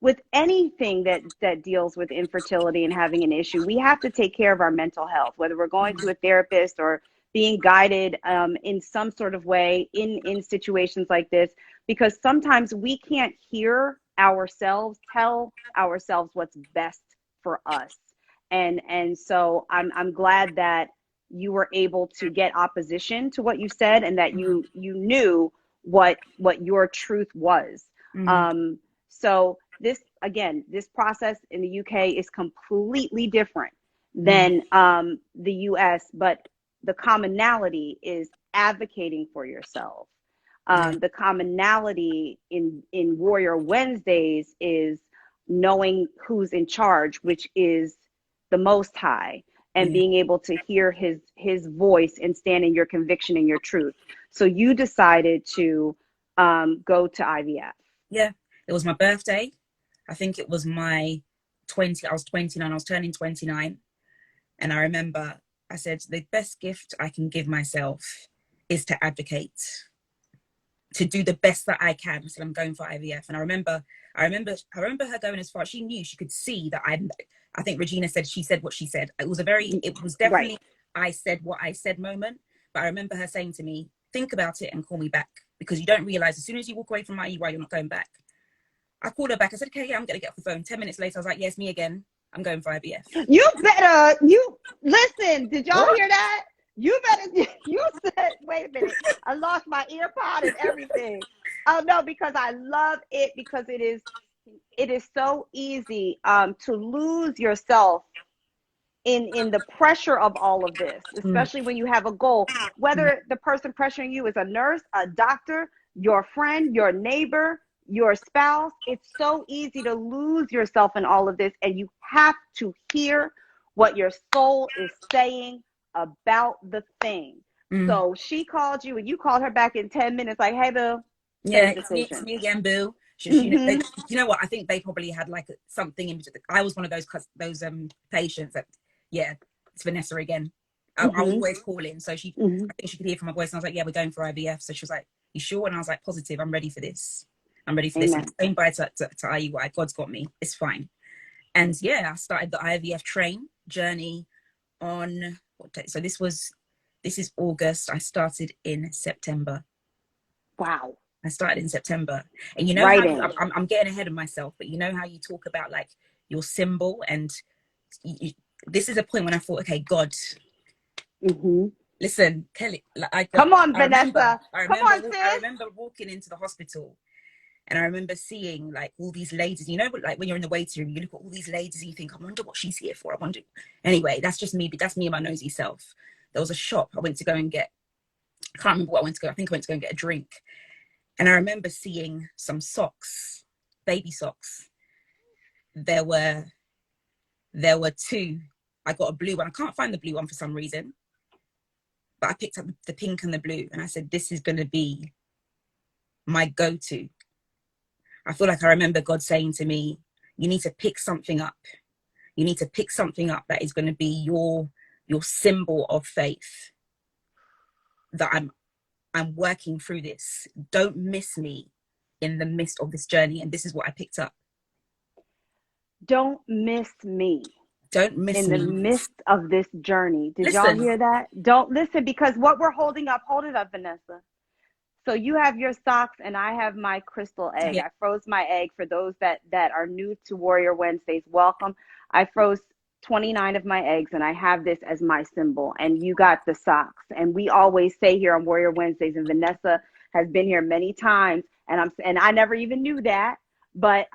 with anything that deals with infertility and having an issue, we have to take care of our mental health, whether we're going to a therapist or being guided in some sort of way in situations like this, because sometimes we can't hear ourselves, tell ourselves what's best for us. And so I'm glad that you were able to get opposition to what you said, and that you knew what your truth was. So this process in the UK is completely different than the US, but the commonality is advocating for yourself. The commonality in Warrior Wednesdays is knowing who's in charge, which is the Most High, and being able to hear his voice and stand in your conviction and your truth. So you decided to go to IVF. Yeah, it was my birthday. I think it was I was 29, I was turning 29. And I remember I said, the best gift I can give myself is to advocate, to do the best that I can. I said, I'm going for IVF. And I remember her going as far. She knew, she could see that I think Regina said, she said what she said. It was definitely, I said what I said moment. But I remember her saying to me, think about it and call me back, because you don't realize as soon as you walk away from IUI, you're not going back. I called her back. I said, okay, yeah, I'm going to get off the phone. 10 minutes later, I was like, yes, me again. I'm going for IVF. You better, listen, did y'all hear that? You said, wait a minute, I lost my ear pod and everything. Oh no, because I love it, because it is so easy to lose yourself in the pressure of all of this, especially when you have a goal, whether the person pressuring you is a nurse, a doctor, your friend, your neighbor, your spouse. It's so easy to lose yourself in all of this, and you have to hear what your soul is saying about the thing. So she called you, and you called her back in 10 minutes, like, hey, boo. Yeah, it's me again, boo. You know what? I think they probably had like something in between. I was one of those patients that, yeah, it's Vanessa again. I was always calling. So I Mm-hmm. think she could hear from my voice. And I was like, yeah, we're going for IVF. So she was like, you sure? And I was like, positive. I'm ready for this. I'm ready for this. I'm Amen. saying bye to IUI. God's got me. It's fine. And yeah, I started the IVF train journey on what day? So this is August. I started in September. Wow. I started in September. And you know Right how in. I'm getting ahead of myself, but you know how you talk about like your symbol, and this is a point when I thought, okay, God, Mm-hmm. listen, Kelly, like Come on, I remember, Vanessa. Come on, I sis. remember walking into the hospital, and I remember seeing like all these ladies, you know, like when you're in the waiting room, you look at all these ladies and you think, I wonder what she's here for. I wonder. Anyway, that's just me, but that's me and my nosy self. There was a shop I went to go and get, I can't remember what I went to go. I think I went to go and get a drink. And I remember seeing some socks, baby socks. There were two. I got a blue one. I can't find the blue one for some reason, but I picked up the pink and the blue, and I said, this is going to be my go-to. I feel like I remember God saying to me, you need to pick something up. You need to pick something up that is going to be your symbol of faith, that I'm working through this. Don't miss me in the midst of this journey. And this is what I picked up. Don't miss me Don't miss in the me. midst of this journey. Did y'all Listen. hear that? Don't listen, because what we're holding up, hold it up, Vanessa. So you have your socks and I have my crystal egg. Yeah. I froze my egg. For those that are new to Warrior Wednesdays, welcome. I froze 29 of my eggs and I have this as my symbol, and you got the socks. And we always say here on Warrior Wednesdays, and Vanessa has been here many times, and I never even knew that, but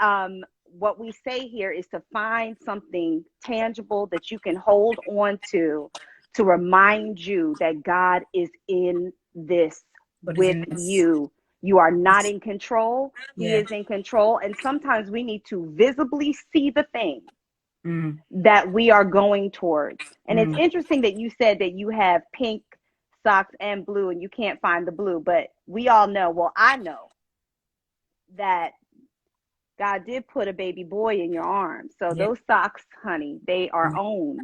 what we say here is to find something tangible that you can hold on to remind you that God is in this with you. You are not in control. He is in control. And sometimes we need to visibly see the thing that we are going towards. And it's interesting that you said that you have pink socks and blue and you can't find the blue, but we all know, well, I know that God did put a baby boy in your arms. So those socks, honey, they are owned.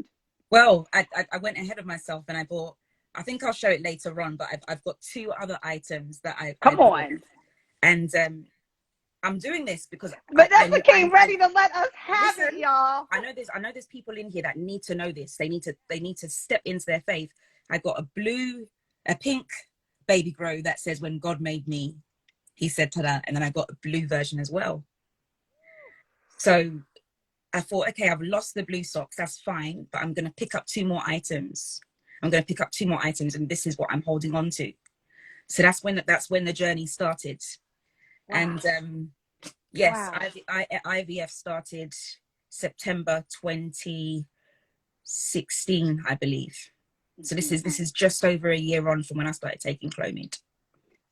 Well, I went ahead of myself and I bought, I think I'll show it later on, but I've got two other items that I bought. And I'm doing this because Vanessa came ready to let us have it, y'all. I know there's people in here that need to know this. They need to step into their faith. I got a pink baby grow that says, when God made me, he said ta-da. And then I got a blue version as well. So I thought, okay, I've lost the blue socks. That's fine. But I'm going to pick up two more items. And this is what I'm holding on to. So that's when the journey started. Wow. And yes, wow. IVF started September 2016, I believe. So this is just over a year on from when I started taking Clomid.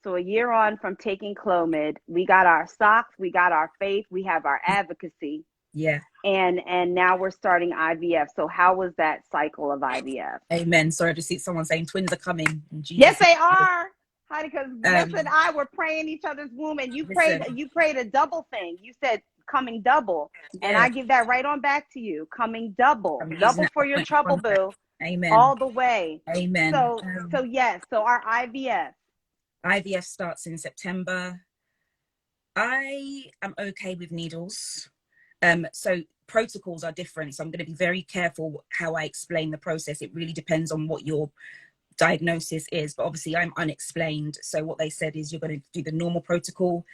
So a year on from taking Clomid, we got our socks, we got our faith, we have our advocacy. Yeah. And now we're starting IVF. So how was that cycle of IVF? Amen. Sorry to see someone saying twins are coming. Yes, they are. Honey, because Vanessa and I were praying each other's womb, and you prayed a double thing. You said coming double. Yeah. And I give that right on back to you. Coming double. Double for your trouble, boo. Amen. All the way. Amen. So yes. So our IVF. IVF starts in September. I am okay with needles. So protocols are different. So I'm going to be very careful how I explain the process. It really depends on what your diagnosis is. But obviously I'm unexplained. So what they said is you're going to do the normal protocol.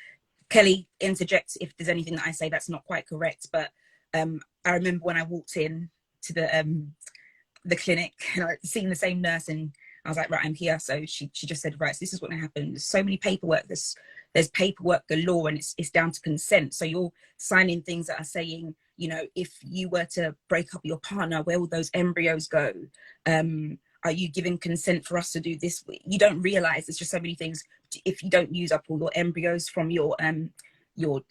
Kelly, interject if there's anything that I say that's not quite correct. But I remember when I walked in to the clinic and I'd seen the same nurse and I was like, right, I'm here. So she just said, right, so this is what happened. There's so many paperwork. There's paperwork galore, and it's down to consent. So you're signing things that are saying, you know, if you were to break up your partner, where would those embryos go? Are you giving consent for us to do this? You don't realize there's just so many things. If you don't use up all your embryos from your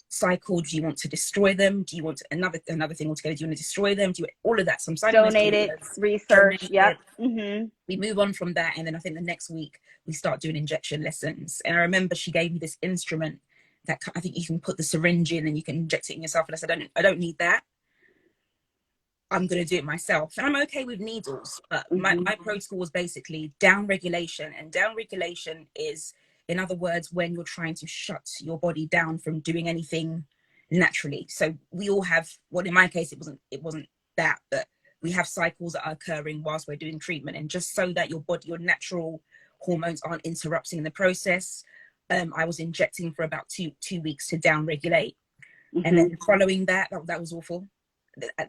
cycle, do you want to destroy them? Do you want another thing altogether? Do you want to destroy them? Do you all of that? So I'm signing donated research. Yep. We move on from that, and then I think the next week we start doing injection lessons. And I remember she gave me this instrument that I think you can put the syringe in and you can inject it in yourself. And I said, I don't need that. I'm going to do it myself. And I'm okay with needles, but Mm-hmm. my protocol was basically down regulation. And down regulation is, in other words, when you're trying to shut your body down from doing anything naturally. So we all have, well, in my case, it wasn't that, but we have cycles that are occurring whilst we're doing treatment. And just so that your body, your natural hormones aren't interrupting the process, I was injecting for about two weeks to down regulate. And then following that was awful.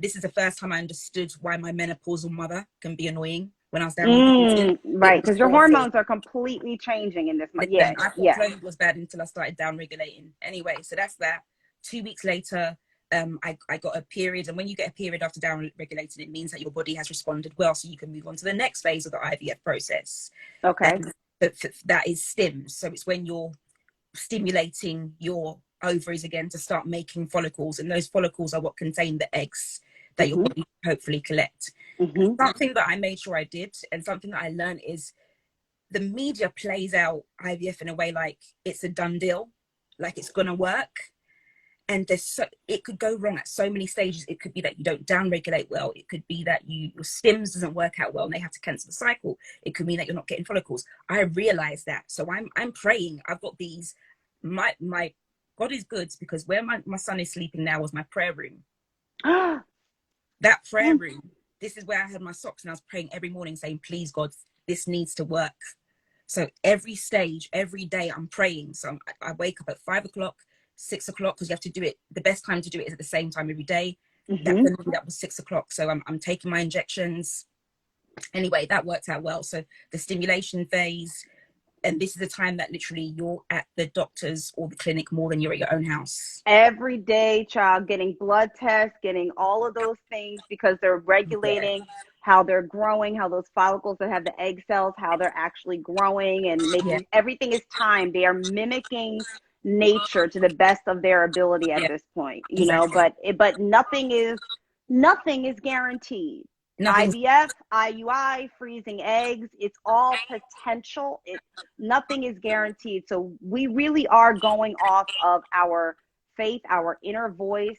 This is the first time I understood why my menopausal mother can be annoying when I was down regulating. Right, It was because your awful. hormones are completely changing in this month. Yeah, Listen, I thought clothes was bad until I started down regulating. Anyway, so that's that. 2 weeks later, I got a period. And when you get a period after down regulating, it means that your body has responded well. So you can move on to the next phase of the IVF process. Okay. But that is stims. So it's when you're stimulating your ovaries again to start making follicles, and those follicles are what contain the eggs that your body hopefully collect. Something that I made sure I did, and something that I learned, is the media plays out IVF in a way like it's a done deal, like it's gonna work. And it could go wrong at so many stages. It could be that you don't down regulate well. It could be that your stims doesn't work out well and they have to cancel the cycle. It could mean that you're not getting follicles. I realized that. So I'm praying. I've got these, my God is good, because where my son is sleeping now was my prayer room. That prayer room, this is where I had my socks, and I was praying every morning saying, please God, this needs to work. So every stage, every day I'm praying. So I wake up at 5 o'clock, 6 o'clock, because you have to do it. The best time to do it is at the same time every day. That was 6 o'clock. So I'm taking my injections. Anyway, that worked out well. So the stimulation phase, and this is the time that literally you're at the doctor's or the clinic more than you're at your own house. Every day, child, getting blood tests, getting all of those things, because they're regulating how they're growing, how those follicles that have the egg cells, how they're actually growing, and making everything is timed. They are mimicking nature to the best of their ability at this point, you know, but nothing is guaranteed. IVF, IUI, freezing eggs, it's all potential. Nothing is guaranteed. So we really are going off of our faith, our inner voice,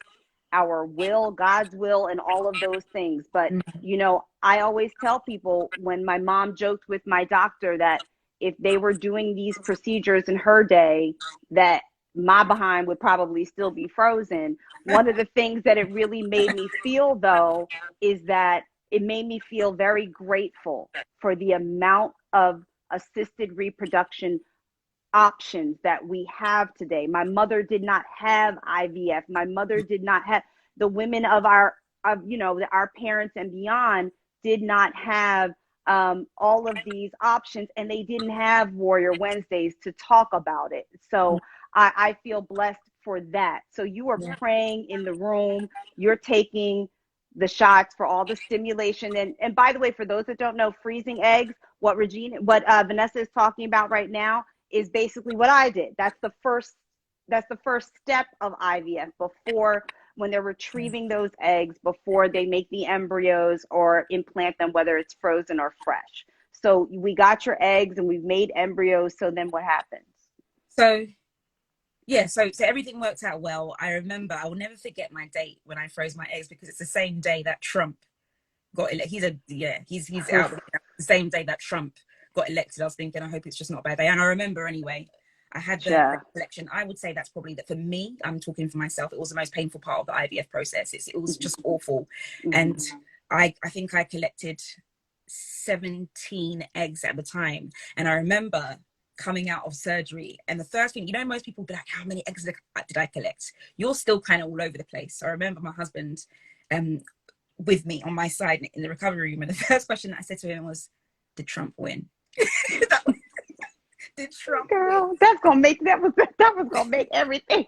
our will, God's will, and all of those things. But, you know, I always tell people, when my mom joked with my doctor that if they were doing these procedures in her day, that my behind would probably still be frozen. One of the things that it really made me feel, though, is that it made me feel very grateful for the amount of assisted reproduction options that we have today. My mother did not have IVF. My mother did not have, the women of our parents and beyond did not have all of these options, and they didn't have Warrior Wednesdays to talk about it. So I feel blessed for that. So you are praying in the room, you're taking the shots for all the stimulation. And by the way, for those that don't know, freezing eggs, what Vanessa is talking about right now is basically what I did. That's the first step of IVF, before, when they're retrieving those eggs, before they make the embryos or implant them, whether it's frozen or fresh. So we got your eggs and we've made embryos. So then what happens? So everything worked out well. I remember, I will never forget my date when I froze my eggs, because it's the same day that Trump got elected. He's out the same day that Trump got elected. I was thinking, I hope it's just not a bad day. And I remember, anyway, I had the election. I would say that's probably, that for me, I'm talking for myself, it was the most painful part of the IVF process. It was just awful. And I think I collected 17 eggs at the time. And I remember coming out of surgery, and the first thing, you know, most people be like, how many eggs did I collect? You're still kind of all over the place. So I remember my husband with me on my side in the recovery room, and the first question that I said to him was, did Trump win? Did Trump win? That was gonna make everything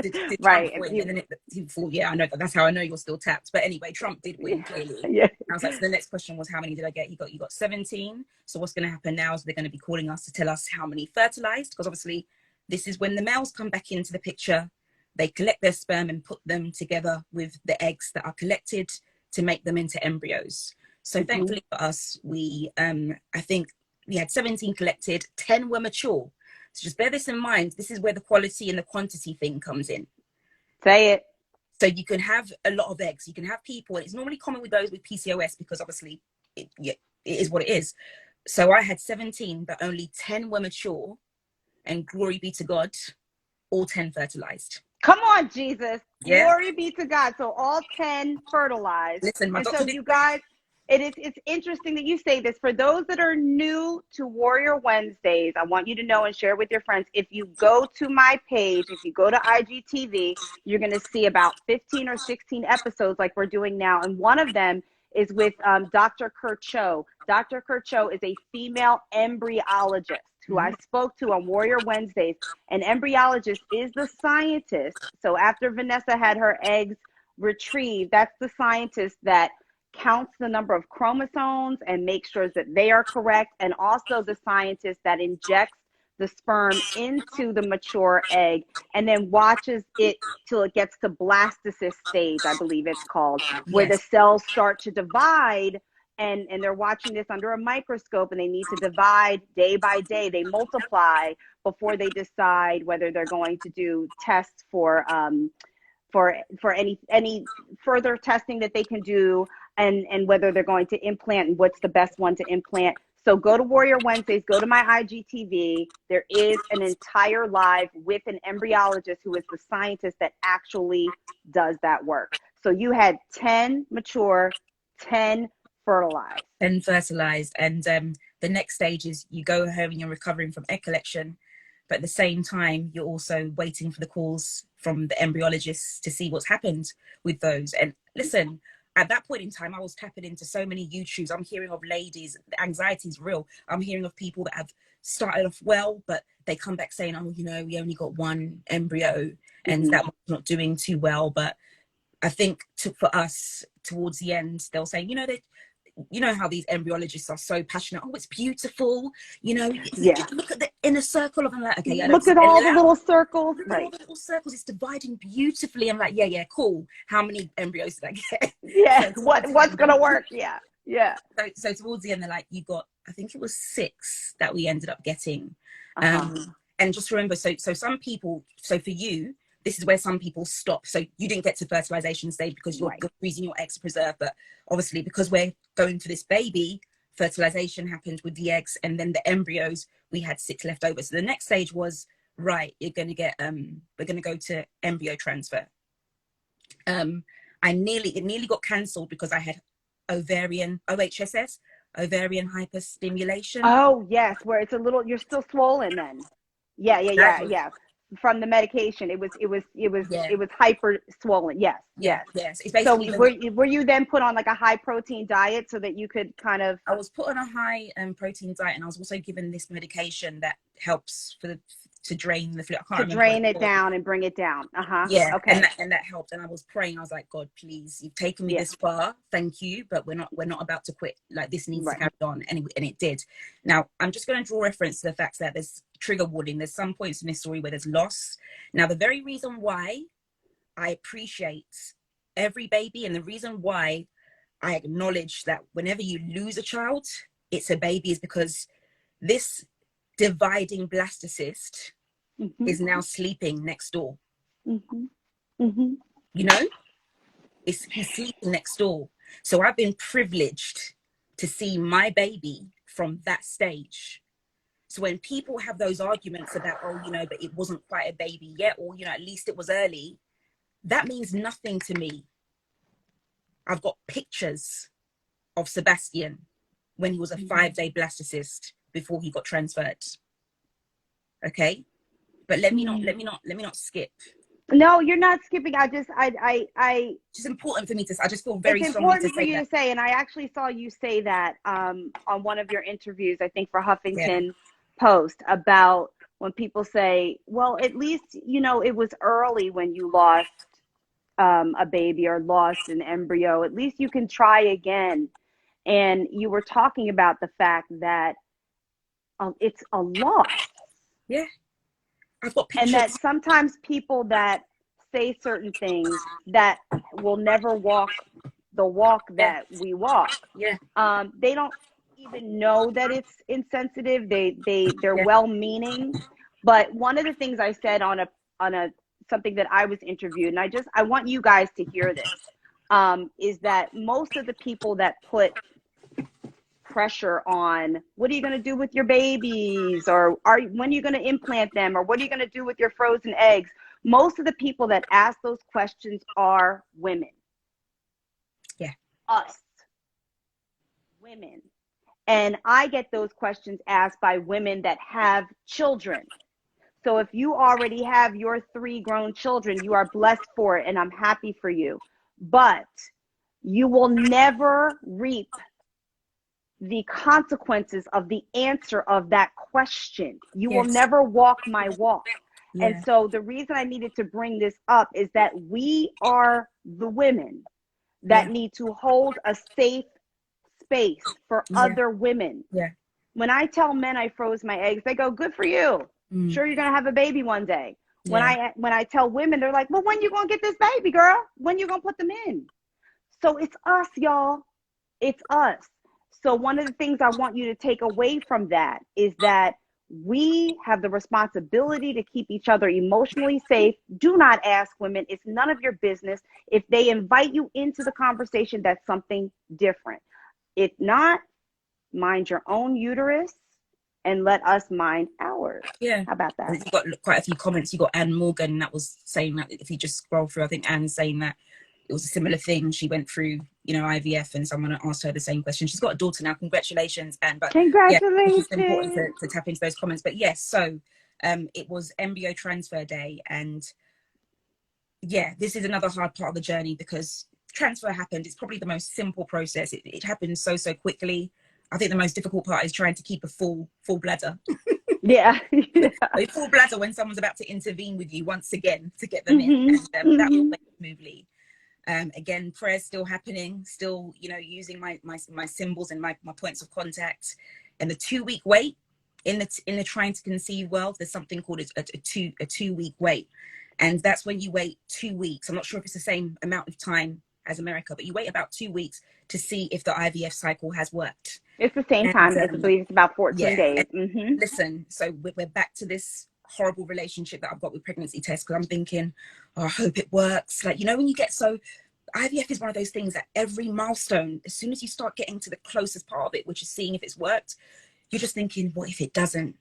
Did right. Trump win? And then he thought, yeah, I know, that's how I know you're still tapped. But anyway, Trump did win, clearly. Yeah. I was like, so the next question was, how many did I get? You got 17. So what's going to happen now is they're going to be calling us to tell us how many fertilized, because obviously this is when the males come back into the picture. They collect their sperm and put them together with the eggs that are collected to make them into embryos. So thankfully for us, we, I think we had 17 collected, 10 were mature. So just bear this in mind. This is where the quality and the quantity thing comes in. Say it. So you can have a lot of eggs. You can have people, and it's normally common with those with PCOS because obviously it is what it is. So I had 17, but only 10 were mature, and glory be to God, all 10 fertilized. Come on, Jesus. Yeah. Glory be to God. So all 10 fertilized. Listen, my And doctor so did you guys, it's interesting that you say this. For those that are new to Warrior Wednesdays, I want you to know and share with your friends. If you go to my page, if you go to IGTV, you're going to see about 15 or 16 episodes like we're doing now. And one of them is with Dr. Kurt Cho. Dr. Kurt Cho is a female embryologist who I spoke to on Warrior Wednesdays. An embryologist is the scientist. So after Vanessa had her eggs retrieved, that's the scientist that counts the number of chromosomes and makes sure that they are correct, and also the scientist that injects the sperm into the mature egg and then watches it till it gets to blastocyst stage, I believe it's called, where the cells start to divide. And they're watching this under a microscope, and they need to divide day by day. They multiply before they decide whether they're going to do tests for any further testing that they can do, and whether they're going to implant and what's the best one to implant. So go to Warrior Wednesdays, go to my IGTV. There is an entire live with an embryologist who is the scientist that actually does that work. So you had 10 mature, 10 fertilized. And fertilized. And the next stage is you go home and you're recovering from egg collection, but at the same time you're also waiting for the calls from the embryologists to see what's happened with those. And listen, at that point in time I was tapping into so many YouTubes. I'm hearing of ladies, the anxiety is real. I'm hearing of people that have started off well, but they come back saying, oh, you know, we only got one embryo and that was not doing too well. But I think for us towards the end, they'll say, you know how these embryologists are so passionate. Oh, it's beautiful. You know, look at the inner circle of them. Like, okay, look at all the little circles. Look at all the little circles. It's dividing beautifully. I'm like, yeah, cool. How many embryos did I get? Yeah, what's gonna work? Yeah. So towards the end, they're like, you got, I think it was 6 that we ended up getting. And just remember, so some people, so for you, this is where some people stop. So you didn't get to fertilization stage because you're freezing your eggs to preserve. But obviously, because we're going for this baby, fertilization happened with the eggs, and then the embryos, we had 6 left over. So the next stage was, right, you're going to get, we're going to go to embryo transfer. It nearly got cancelled because I had ovarian hyperstimulation. Oh yes, where it's a little, you're still swollen then. Yeah. From the medication, it was hyper swollen. Yes. It's basically, so were you then put on like a high protein diet so that you could kind of? I was put on a high protein diet, and I was also given this medication that helps to drain the fluid. To drain it down and bring it down. Yeah. Okay. And that helped. And I was praying. I was like, God, please, you've taken me this far. Thank you, but we're not about to quit. Like, this needs to carry on, and it did. Now, I'm just going to draw reference to the fact that there's trigger warning. There's some points in this story where there's loss. Now, the very reason why I appreciate every baby, and the reason why I acknowledge that whenever you lose a child, it's a baby, is because this dividing blastocyst is now sleeping next door. You know, he's sleeping next door. So I've been privileged to see my baby from that stage. So when people have those arguments about, oh, but it wasn't quite a baby yet, or, at least it was early, that means nothing to me. I've got pictures of Sebastian when he was a 5-day blastocyst before he got transferred. Okay, but let me not skip. No, you're not skipping. It's just important for me to. I just feel very strongly to say that. It's important for you to say, and I actually saw you say that on one of your interviews, I think for Huffington Post, about when people say, well, at least it was early when you lost a baby or lost an embryo. At least you can try again. And you were talking about the fact that it's a loss. Yeah. I've got pictures. And that sometimes people that say certain things that will never walk the walk that we walk. Yeah. They don't even know that it's insensitive. They're well-meaning. But one of the things I said on a something that I was interviewed, and I want you guys to hear this, is that most of the people that put pressure on, what are you going to do with your babies, or when are you going to implant them, or what are you going to do with your frozen eggs? Most of the people that ask those questions are women. Yeah. Us. Women. And I get those questions asked by women that have children. So if you already have your 3 grown children, you are blessed for it, and I'm happy for you. But you will never reap the consequences of the answer of that question. You will never walk my walk. Yeah. And so the reason I needed to bring this up is that we are the women that need to hold a safe space for other women. Yeah. When I tell men I froze my eggs, they go, good for you. Sure, you're going to have a baby one day. Yeah. When I tell women, they're like, well, when you going to get this baby, girl? When you going to put them in? So it's us, y'all. It's us. So one of the things I want you to take away from that is that we have the responsibility to keep each other emotionally safe. Do not ask women. It's none of your business. If they invite you into the conversation, that's something different. If not, mind your own uterus and let us mind ours. Yeah. How about that? I think you got quite a few comments. You got Anne Morgan that was saying that, if you just scroll through, I think Anne's saying that it was a similar thing. She went through, IVF, and someone asked her the same question. She's got a daughter now. Congratulations, Anne. But congratulations. Yeah, it's important to tap into those comments. But yes, so it was embryo transfer day, and yeah, this is another hard part of the journey because transfer happened. It's probably the most simple process. It happened so quickly. I think the most difficult part is trying to keep a full bladder. Yeah. A full bladder when someone's about to intervene with you once again to get them in. And that will went smoothly. Again, prayers still happening, still, using my symbols and my points of contact. And the 2-week wait in the trying to conceive world, there's something called a 2-week wait. And that's when you wait 2 weeks. I'm not sure if it's the same amount of time as America, but you wait about 2 weeks to see if the IVF cycle has worked. It's the same time. I believe it's about 14 days. Listen, so we're back to this horrible relationship that I've got with pregnancy tests, because I'm thinking, oh, I hope it works. Like, when you get IVF is one of those things that every milestone, as soon as you start getting to the closest part of it, which is seeing if it's worked, you're just thinking, what if it doesn't?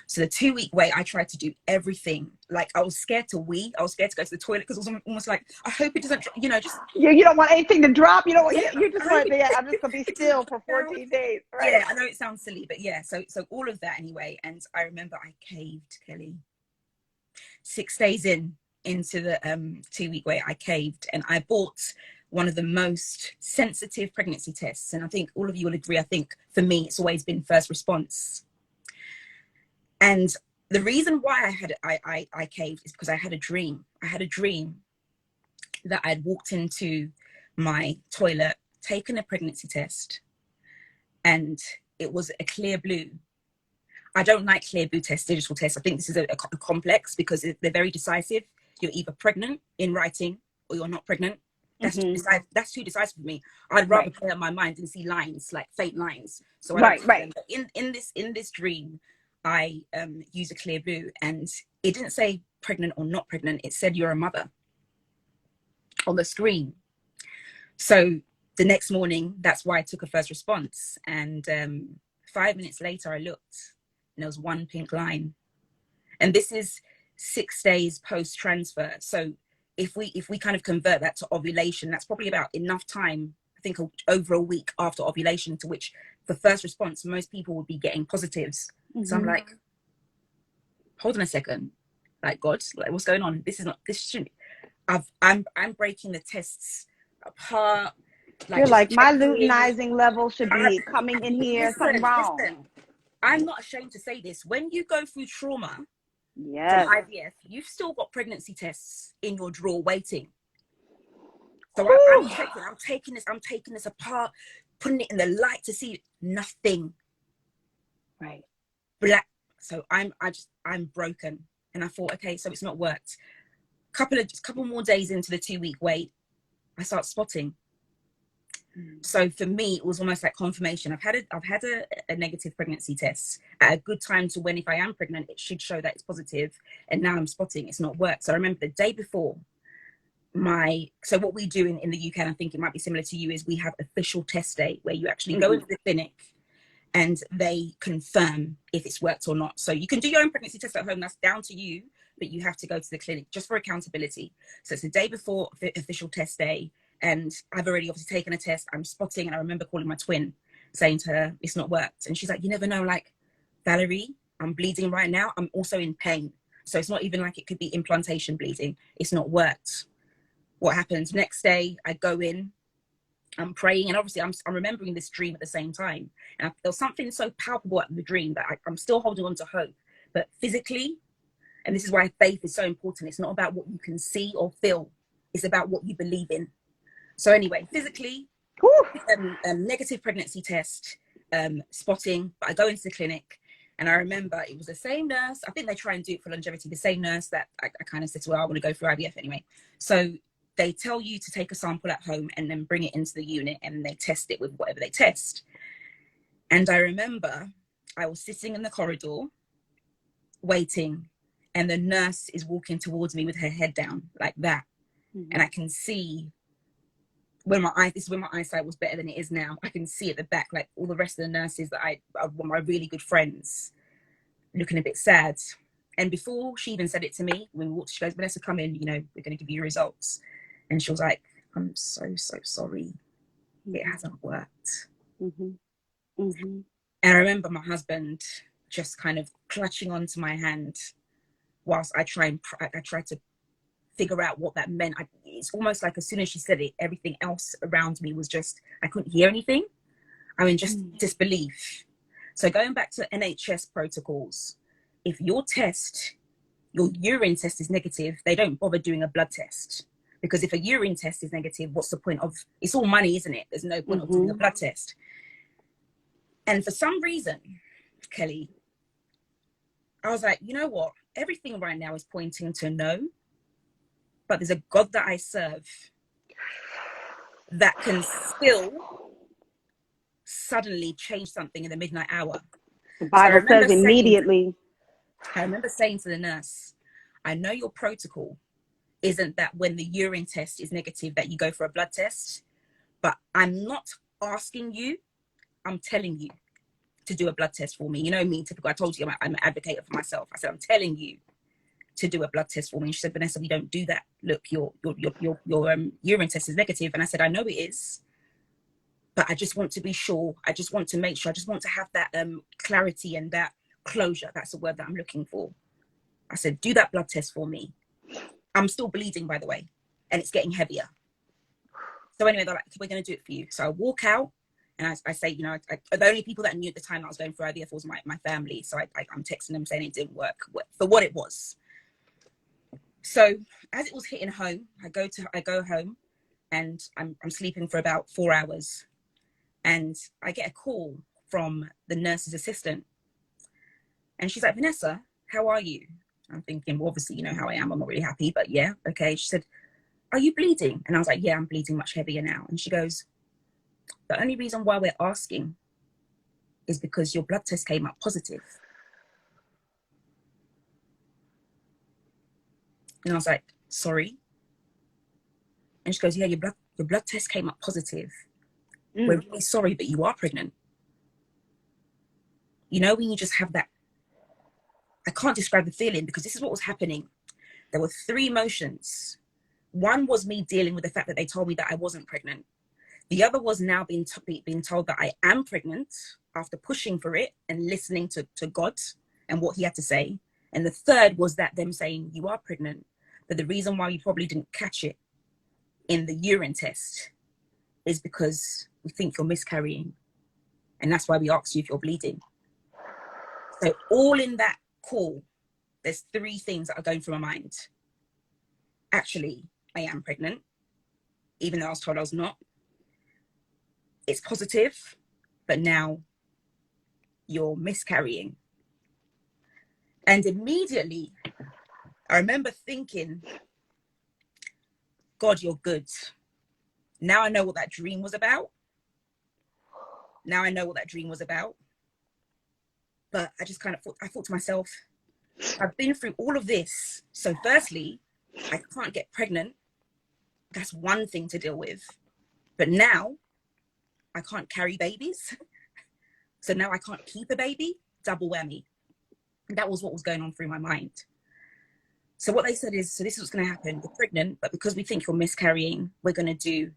So the 2-week wait, I tried to do everything. Like, I was scared to wee. I was scared to go to the toilet because it was almost like, I hope it doesn't, just... You don't want anything to drop. You don't want, you just want to, I'm just going to be still for 14 days. Right? Yeah, I know it sounds silly, but yeah. So all of that anyway. And I remember I caved, Kelly. 6 days into the 2-week wait, I caved, and I bought one of the most sensitive pregnancy tests. And I think all of you will agree. I think for me, it's always been first response. And the reason why I caved is because I had a dream. I had a dream that I'd walked into my toilet, taken a pregnancy test, and it was a clear blue. I don't like clear blue tests, digital tests. I think this is a complex because they're very decisive. You're either pregnant in writing or you're not pregnant. That's too decisive for me. I'd rather play on my mind and see lines, like faint lines. So I don't in this dream, I use a clear blue, and it didn't say pregnant or not pregnant. It said you're a mother on the screen. So the next morning, that's why I took a first response. And 5 minutes later, I looked, and there was one pink line. And this is 6 days post transfer. So if we kind of convert that to ovulation, that's probably about enough time, I think over a week after ovulation, to which for first response, most people would be getting positives. So I'm like, hold on a second, like, God, like, what's going on? This shouldn't, I'm breaking the tests apart. Like, you're like, my luteinizing level should be coming in here. Something wrong. Listen, I'm not ashamed to say this. When you go through trauma from IVF, you've still got pregnancy tests in your drawer waiting. So I'm taking this apart, putting it in the light to see nothing. Right. Black. So I'm broken, and I thought, okay, so it's not worked. Couple more days into the 2-week wait, I start spotting. So for me, it was almost like confirmation. I've had a negative pregnancy test at a good time to when, if I am pregnant, it should show that it's positive. And now I'm spotting it's not worked. So I remember the day before so what we do in the UK, and I think it might be similar to you, is we have official test day where you actually go into the clinic and they confirm if it's worked or not. So you can do your own pregnancy test at home. That's down to you, but you have to go to the clinic just for accountability. So it's the day before the official test day. And I've already obviously taken a test. I'm spotting. And I remember calling my twin saying to her, it's not worked. And she's like, you never know, like, Valerie, I'm bleeding right now. I'm also in pain. So it's not even like it could be implantation bleeding. It's not worked. What happens? Next day, I go in, I'm praying, and obviously I'm remembering this dream at the same time. And there was something so palpable in the dream that I'm still holding on to hope. But physically, and this is why faith is so important, it's not about what you can see or feel. It's about what you believe in. So anyway, physically, negative pregnancy test, spotting, but I go into the clinic, and I remember it was the same nurse. I think they try and do it for longevity. The same nurse that I kind of said, well, I want to go through IVF anyway. So they tell you to take a sample at home and then bring it into the unit, and they test it with whatever they test. And I remember I was sitting in the corridor waiting, and the nurse is walking towards me with her head down like that. And I can see this is when my eyesight was better than it is now. I can see at the back, like all the rest of the nurses that were my really good friends, looking a bit sad. And before she even said it to me, when we walked, she goes, Vanessa, come in, we're going to give you your results. And she was like, I'm so sorry. It hasn't worked. And I remember my husband just kind of clutching onto my hand whilst I tried to figure out what that meant. It's almost like as soon as she said it, everything else around me was just, I couldn't hear anything. I mean, just disbelief. So going back to NHS protocols, if your urine test is negative, they don't bother doing a blood test. Because if a urine test is negative, what's the point of, it's all money, isn't it? There's no point of doing a blood test. And for some reason, Kelly, I was like, you know what? Everything right now is pointing to no, but there's a God that I serve that can still suddenly change something in the midnight hour. The Bible says immediately. I remember saying to the nurse, I know your protocol isn't that when the urine test is negative that you go for a blood test, but I'm not asking you, I'm telling you to do a blood test for me. You know me, typical. I told you I'm an advocate for myself. I said, I'm telling you to do a blood test for me. And she said, Vanessa, we don't do that. Look, your urine test is negative. And I said, I know it is, but I just want to be sure. I just want to make sure. I just want to have that clarity and that closure. That's the word that I'm looking for. I said, do that blood test for me. I'm still bleeding, by the way, and it's getting heavier. So anyway, they're like, we're going to do it for you. So I walk out and I say, the only people that knew at the time that I was going through IVF was my family. So I'm texting them saying it didn't work for what it was. So as it was hitting home, I go home and I'm sleeping for about 4 hours. And I get a call from the nurse's assistant. And she's like, Vanessa, how are you? I'm thinking, well, obviously, you know how I am. I'm not really happy, but yeah, okay. She said, are you bleeding? And I was like, yeah, I'm bleeding much heavier now. And she goes, the only reason why we're asking is because your blood test came up positive. And I was like, sorry. And she goes, yeah, your blood test came up positive. We're really sorry, but you are pregnant. You know, when you just have that, I can't describe the feeling because this is what was happening. There were 3 emotions. One was me dealing with the fact that they told me that I wasn't pregnant. The other was now being told that I am pregnant after pushing for it and listening to God and what he had to say. And the third was that them saying, you are pregnant, but the reason why you probably didn't catch it in the urine test is because we think you're miscarrying. And that's why we asked you if you're bleeding. So all in that call, there's 3 things that are going through my mind. Actually, I am pregnant, even though I was told I was not. It's positive, but now you're miscarrying. And immediately, I remember thinking, God, you're good. Now I know what that dream was about. Now I know what that dream was about. But I just kind of thought to myself, I've been through all of this. So firstly, I can't get pregnant. That's one thing to deal with. But now I can't carry babies. So now I can't keep a baby. Double whammy. That was what was going on through my mind. So what they said is, so this is what's going to happen. You're pregnant, but because we think you're miscarrying, we're going to do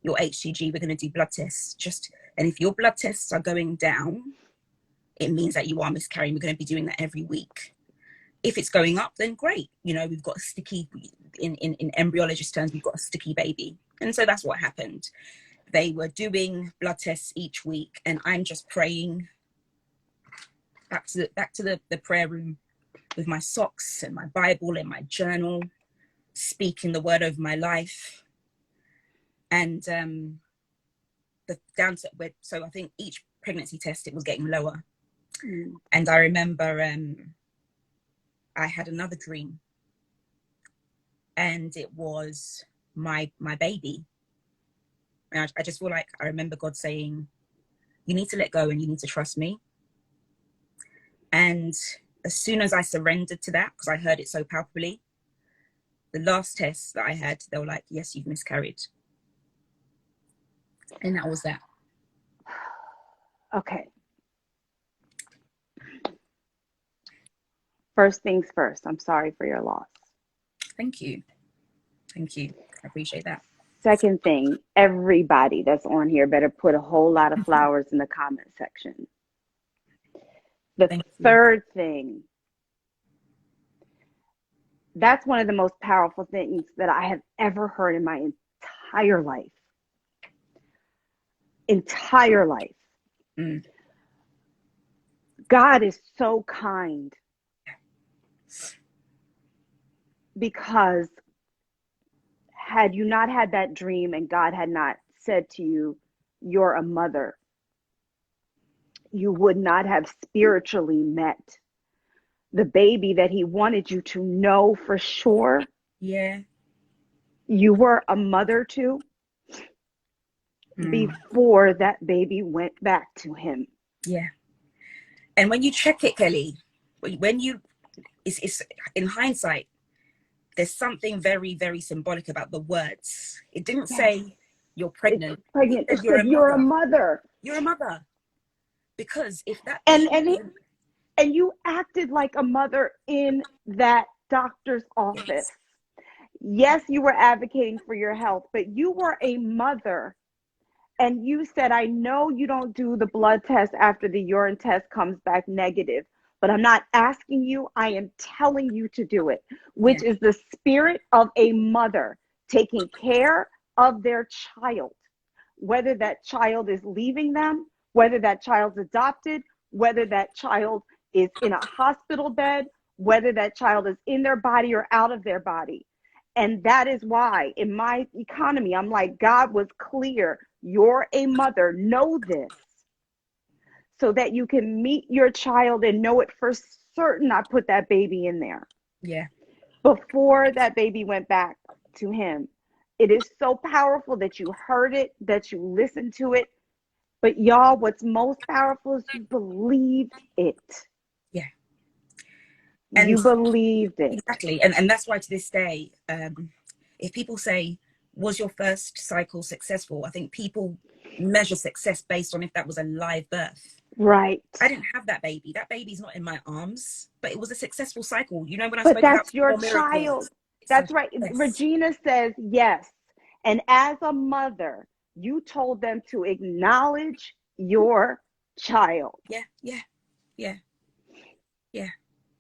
your HCG. We're going to do blood tests. And if your blood tests are going down, it means that you are miscarrying. We're going to be doing that every week. If it's going up, then great. You know, we've got a sticky, in embryologist terms, we've got a sticky baby. And so that's what happened. They were doing blood tests each week, and I'm just praying back to the prayer room with my socks and my Bible and my journal, speaking the word over my life. And so I think each pregnancy test, it was getting lower. And I remember I had another dream, and it was my baby. And I just feel like I remember God saying, you need to let go and you need to trust me. And as soon as I surrendered to that, because I heard it so palpably, the last test that I had, they were like, yes, you've miscarried. And that was that. Okay. First things first, I'm sorry for your loss. Thank you. Thank you. I appreciate that. Second thing, everybody that's on here better put a whole lot of flowers in the comment section. The third thing, that's one of the most powerful things that I have ever heard in my entire life. Entire life. God is so kind, because had you not had that dream and God had not said to you, you're a mother, you would not have spiritually met the baby that he wanted you to know for sure. Yeah. You were a mother to before that baby went back to him. Yeah. And when you check it, Kelly, it's in hindsight, there's something very, very symbolic about the words. It didn't say you're pregnant. It It said you're a mother. You're a mother. Because if that and you acted like a mother in that doctor's office. Yes, you were advocating for your health, but you were a mother. And you said, I know you don't do the blood test after the urine test comes back negative, but I'm not asking you, I am telling you to do it, which is the spirit of a mother taking care of their child, whether that child is leaving them, whether that child's adopted, whether that child is in a hospital bed, whether that child is in their body or out of their body. And that is why in my economy, I'm like, God was clear. You're a mother. Know this so that you can meet your child and know it for certain. I put that baby in there. Yeah. Before that baby went back to him. It is so powerful that you heard it, that you listened to it. But y'all, what's most powerful is you believed it. Yeah. And you believed it. Exactly. And that's why to this day, if people say, was your first cycle successful? I think people measure success based on if that was a live birth. Right. I didn't have that baby. That baby's not in my arms, but it was a successful cycle. You know, when I spoke about that's your child. That's right. Regina says yes. And as a mother, you told them to acknowledge your child. Yeah, yeah, yeah, yeah.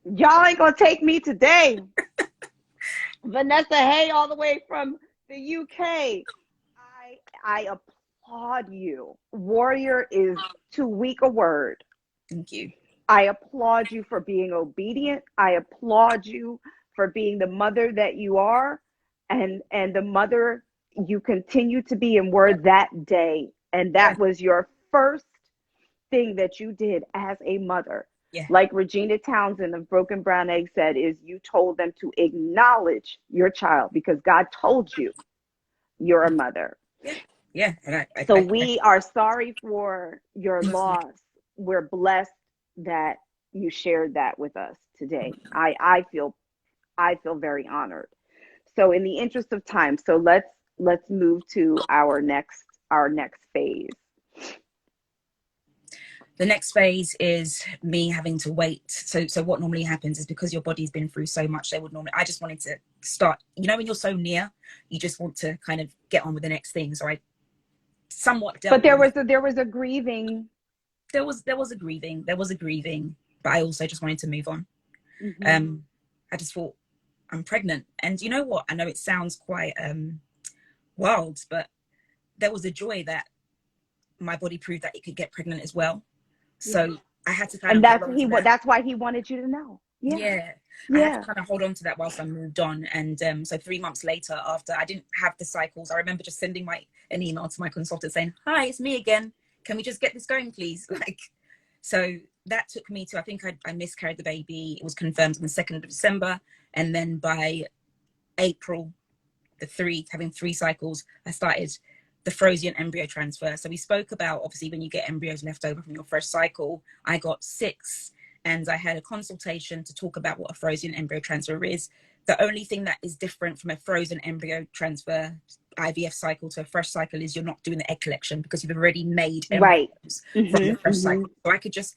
Y'all ain't gonna take me today. Vanessa Haye, all the way from the UK. I applaud you. Warrior is too weak a word. Thank you. I applaud you for being obedient. I applaud you for being the mother that you are, and the mother you continue to be and were that day. And that was your first thing that you did as a mother. Yeah. Like Regina Townsend of Broken Brown Egg said, is you told them to acknowledge your child because God told you you're a mother. Yeah. Yeah. And So we are sorry for your I loss. We're blessed that you shared that with us today. I feel very honored. So in the interest of time, so let's move to our next phase. the next phase is me having to wait. So what normally happens is, because your body's been through so much, I just wanted to start, when you're so near, you just want to kind of get on with the next thing. So I somewhat But dealt there with, was a grieving. there was a grieving, but I also just wanted to move on. Mm-hmm. I just thought, I'm pregnant. And you know what? I know it sounds quite wild, but there was a joy that my body proved that it could get pregnant as well. Yeah. So I had to kind And of hold on to that. that's why he wanted you to know. Yeah. Yeah, I had to Yeah. kind of hold on to that whilst I moved on. And so 3 months later, after I didn't have the cycles, I remember just sending an email to my consultant saying, "Hi, it's me again. Can we just get this going, please?" Like, so that took me to, I think I miscarried the baby. It was confirmed on the 2nd of December. And then by April having 3 cycles, I started the frozen embryo transfer. So we spoke about, obviously, when you get embryos left over from your first cycle, I got 6, and I had a consultation to talk about what a frozen embryo transfer is. The only thing that is different from a frozen embryo transfer IVF cycle to a fresh cycle is you're not doing the egg collection, because you've already made Right. embryos from the Mm-hmm. fresh Mm-hmm. cycle. So I could just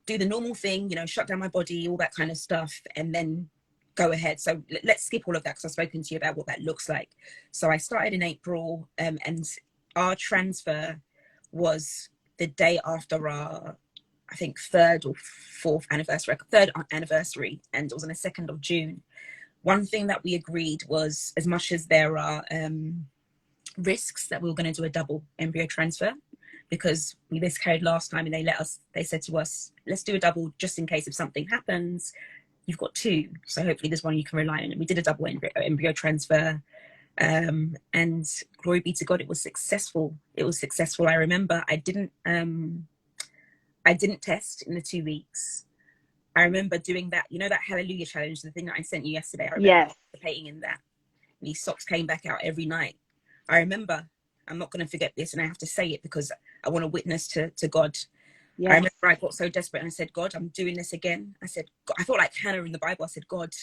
do the normal thing, shut down my body, all that kind of stuff, and then go ahead. So let's skip all of that, because I've spoken to you about what that looks like. So I started in April, and our transfer was the day after our, I think, third anniversary, and it was on the 2nd of June. One thing that we agreed was, as much as there are risks, that we were going to do a double embryo transfer, because we miscarried last time and they said to us, let's do a double just in case if something happens, you've got 2. So hopefully there's one you can rely on. And we did a double embryo transfer. And glory be to God, it was successful. I remember I didn't test in the 2 weeks. I remember doing that, that hallelujah challenge, the thing that I sent you yesterday. I remember Yes. participating in that. These socks came back out every night. I remember, I'm not going to forget this, and I have to say it because I want to witness to God. Yes. I remember I got so desperate and I said, God, I'm doing this again. I said, God, I felt like Hannah in the Bible. I said, God,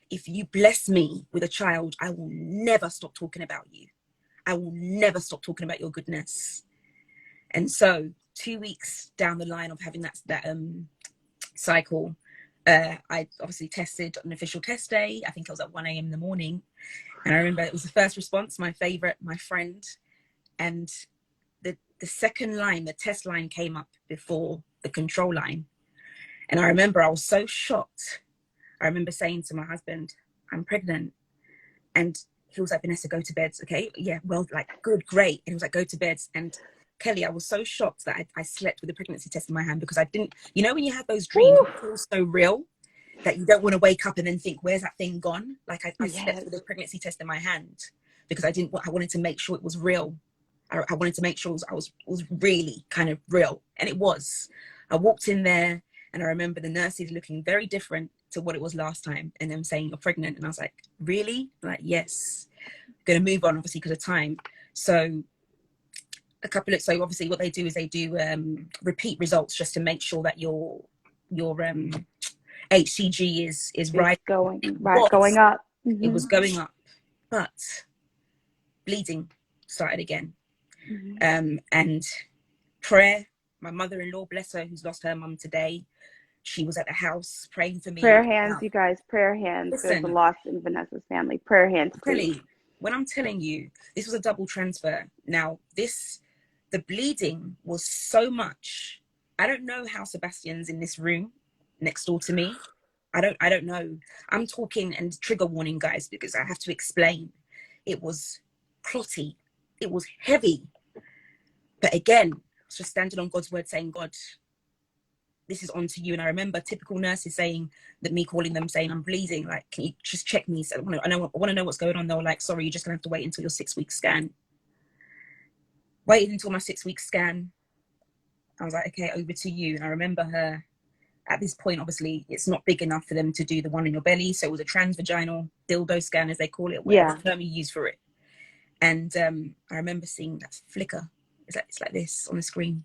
if you bless me with a child, I will never stop talking about you. I will never stop talking about your goodness. And so 2 weeks down the line of having that cycle, I obviously tested on an official test day. I think it was at 1 a.m. in the morning. And I remember it was the first response, my favorite, my friend. And the second line, the test line, came up before the control line. And I remember I was so shocked. I remember saying to my husband, I'm pregnant. And he was like, Vanessa, go to bed. Okay. Yeah. Well, like, good, great. And he was like, go to bed. And Kelly, I was so shocked that I slept with a pregnancy test in my hand, because I didn't, when you have those dreams, it feels so real that you don't want to wake up and then think, where's that thing gone? Like I slept with a pregnancy test in my hand, because I wanted to make sure it was real. I wanted to make sure it was really kind of real. And it was. I walked in there, and I remember the nurses looking very different to what it was last time, and them saying, you're pregnant. And I was like, really? I'm like, yes. I'm going to move on, obviously, because of time. So so obviously what they do is they do repeat results, just to make sure that your HCG is right. Going up. Mm-hmm. It was going up, but bleeding started again. Mm-hmm. And prayer, my mother-in-law, bless her, who's lost her mum today, she was at the house praying for me. Prayer hands, you guys, prayer hands. Listen, there's a loss in Vanessa's family. Prayer hands, please. Kelly, when I'm telling you, this was a double transfer. Now, the bleeding was so much. I don't know how Sebastian's in this room next door to me. I don't know. I'm talking, and trigger warning, guys, because I have to explain. It was clotty. It was heavy. But again, I was just standing on God's word, saying, God, this is on to you. And I remember typical nurses saying that, me calling them, saying, I'm bleeding. Like, can you just check me? So I want to know what's going on. They were like, sorry, you're just going to have to wait until your 6-week scan. Waited until my 6-week scan. I was like, okay, over to you. And I remember her, at this point, obviously, it's not big enough for them to do the one in your belly. So it was a transvaginal dildo scan, as they call it, whatever term you use for it. And I remember seeing that flicker. It's like this on the screen.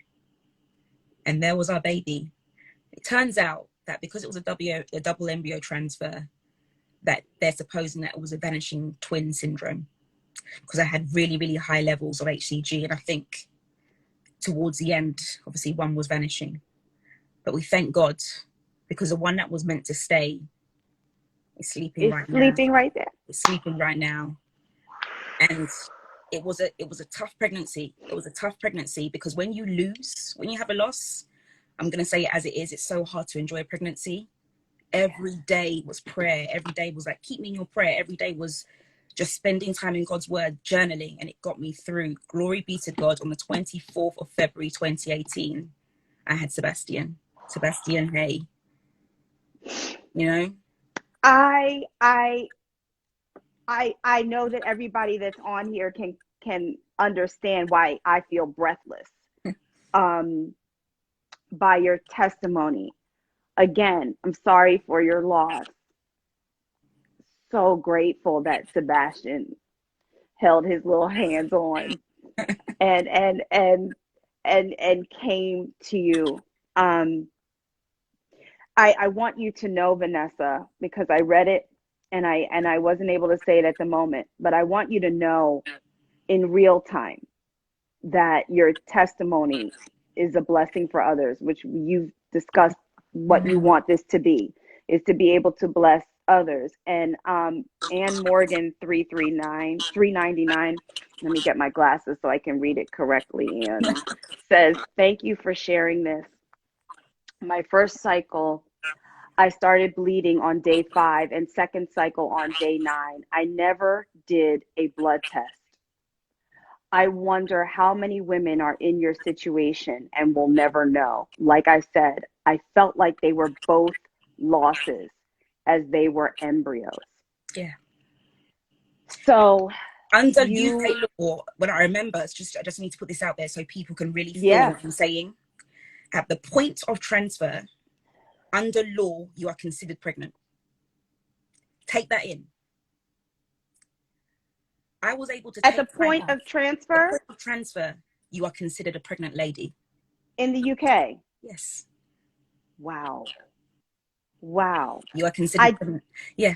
And there was our baby. It turns out that because it was a double embryo transfer, that they're supposing that it was a vanishing twin syndrome, because I had really, really high levels of HCG. And I think towards the end, obviously one was vanishing. But we thank God, because the one that was meant to stay is sleeping Is right now. sleeping right there. It's sleeping right now. And it was a tough pregnancy. It was a tough pregnancy, because when you have a loss, I'm going to say it as it is, it's so hard to enjoy a pregnancy. Every day was prayer. Every day was like, keep me in your prayer. Every day was just spending time in God's word, journaling, and it got me through. Glory be to God. On the 24th of February 2018, I had Sebastian Haye. You know, I know that everybody that's on here can understand why I feel breathless by your testimony. Again, I'm sorry for your loss. So grateful that Sebastian held his little hands on and came to you. I want you to know, Vanessa, because I read it and I wasn't able to say it at the moment, but I want you to know in real time that your testimony is a blessing for others, which you've discussed what you want this to be, is to be able to bless others. And Ann Morgan 399, let me get my glasses so I can read it correctly, and says, thank you for sharing this. My first cycle, I started bleeding on day 5 and second cycle on day 9. I never did a blood test. I wonder how many women are in your situation and will never know. Like I said, I felt like they were both losses as they were embryos. yeah. So Under UK law, when I remember, I just need to put this out there so people can really feel what I'm saying. At the point of transfer, under law, you are considered pregnant. Take that in. I was able to at take the point of transfer, you are considered a pregnant lady. In the UK? Yes. Wow. You are considered pregnant. Yeah.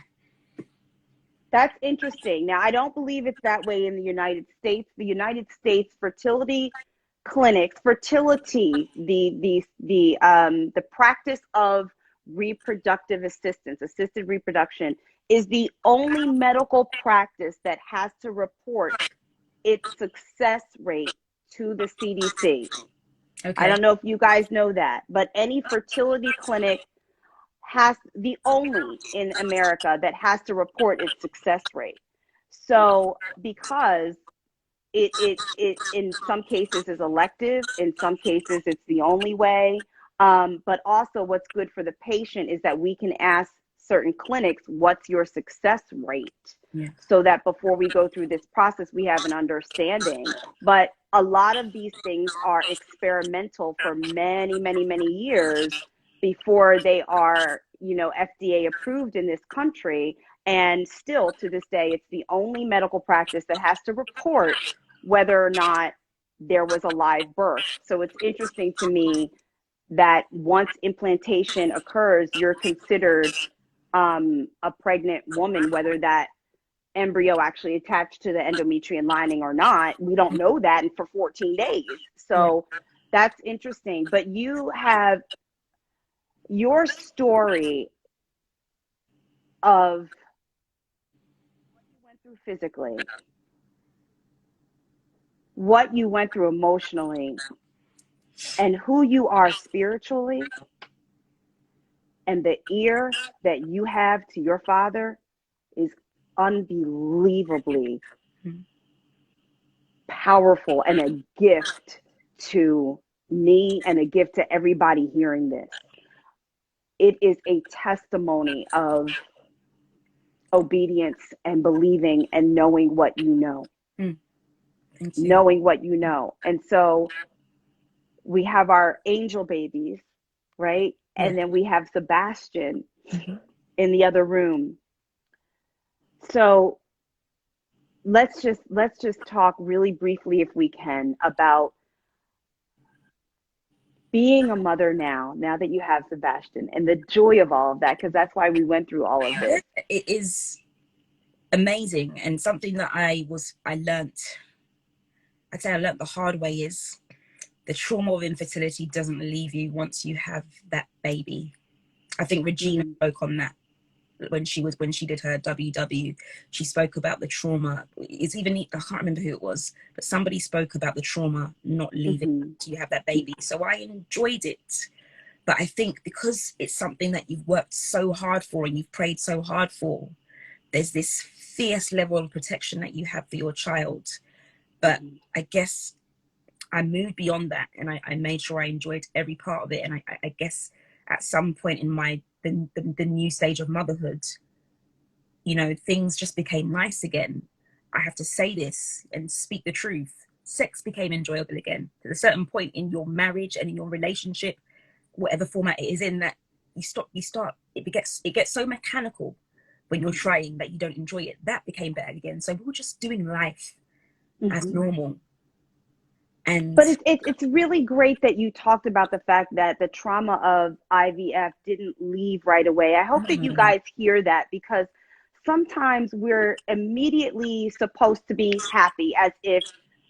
That's interesting. Now, I don't believe it's that way in the United States. The United States fertility clinics, fertility, the practice of reproductive assistance, assisted reproduction, is the only medical practice that has to report its success rate to the CDC. Okay. I don't know if you guys know that, but any fertility clinic has the only in America that has to report its success rate. So because it in some cases is elective, in some cases it's the only way. But also what's good for the patient is that we can ask certain clinics, what's your success rate? Yeah. So that before we go through this process, we have an understanding. But a lot of these things are experimental for many, many, many years before they are, FDA approved in this country. And still to this day, it's the only medical practice that has to report whether or not there was a live birth. So it's interesting to me that once implantation occurs, you're considered a pregnant woman, whether that embryo actually attached to the endometrium lining or not. We don't know that for 14 days. So that's interesting. But you have your story of what you went through physically, what you went through emotionally, and who you are spiritually, and the ear that you have to your father is unbelievably powerful and a gift to me and a gift to everybody hearing this. It is a testimony of obedience and believing and knowing what you know. Knowing what you know. And so we have our angel babies, right? Yeah. And then we have Sebastian in the other room. So let's just talk really briefly, if we can, about being a mother now that you have Sebastian, and the joy of all of that, because that's why we went through all of this. It is amazing, and something that I learned, I'd say I learned the hard way, is the trauma of infertility doesn't leave you once you have that baby. I think Regina spoke on that when she did her WW. She spoke about the trauma. It's even, I can't remember who it was, but somebody spoke about the trauma not leaving until you have that baby. So I enjoyed it. But I think because it's something that you've worked so hard for and you've prayed so hard for, there's this fierce level of protection that you have for your child. But I guess I moved beyond that, and I made sure I enjoyed every part of it. And I guess at some point in the new stage of motherhood, you know, things just became nice again. I have to say this and speak the truth. Sex became enjoyable again. At a certain point in your marriage and in your relationship, whatever format it is in, that it gets so mechanical when you're trying that you don't enjoy it. That became better again. So we were just doing life as normal. But it's really great that you talked about the fact that the trauma of IVF didn't leave right away. I hope that you guys hear that, because sometimes we're immediately supposed to be happy, as if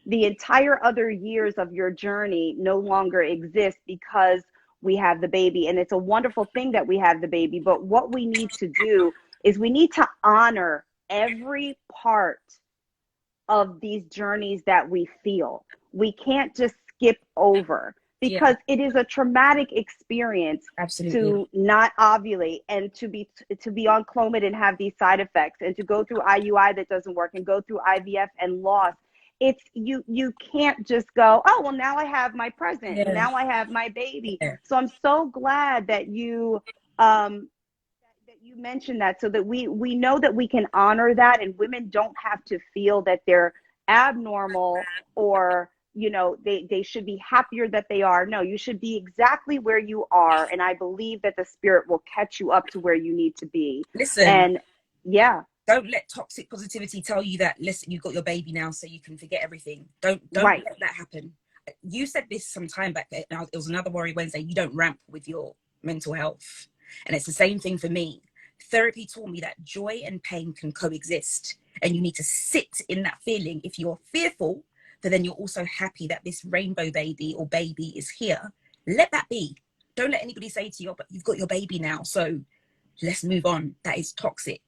the entire other years of your journey no longer exist because we have the baby. And it's a wonderful thing that we have the baby. But what we need to do is we need to honor every part of these journeys that we feel. We can't just skip over, because it is a traumatic experience to not ovulate, and to be on Clomid and have these side effects, and to go through IUI that doesn't work, and go through IVF and loss. It's you can't just go, oh well, now I have my present, now I have my baby. So I'm so glad that you mentioned that, so that we know that we can honor that, and women don't have to feel that they're abnormal, or you know, they should be happier that they are. No, you should be exactly where you are, and I believe that the Spirit will catch you up to where you need to be. Listen, and don't let toxic positivity tell you that, listen, you've got your baby now so you can forget everything. Don't let that happen. You said this some time back, it was another Worry Wednesday, you don't ramp with your mental health. And it's the same thing for me. Therapy taught me that joy and pain can coexist, and you need to sit in that feeling. If you're fearful, but then you're also happy that this rainbow baby or baby is here, let that be. Don't let anybody say to you, but you've got your baby now, so let's move on. That is toxic.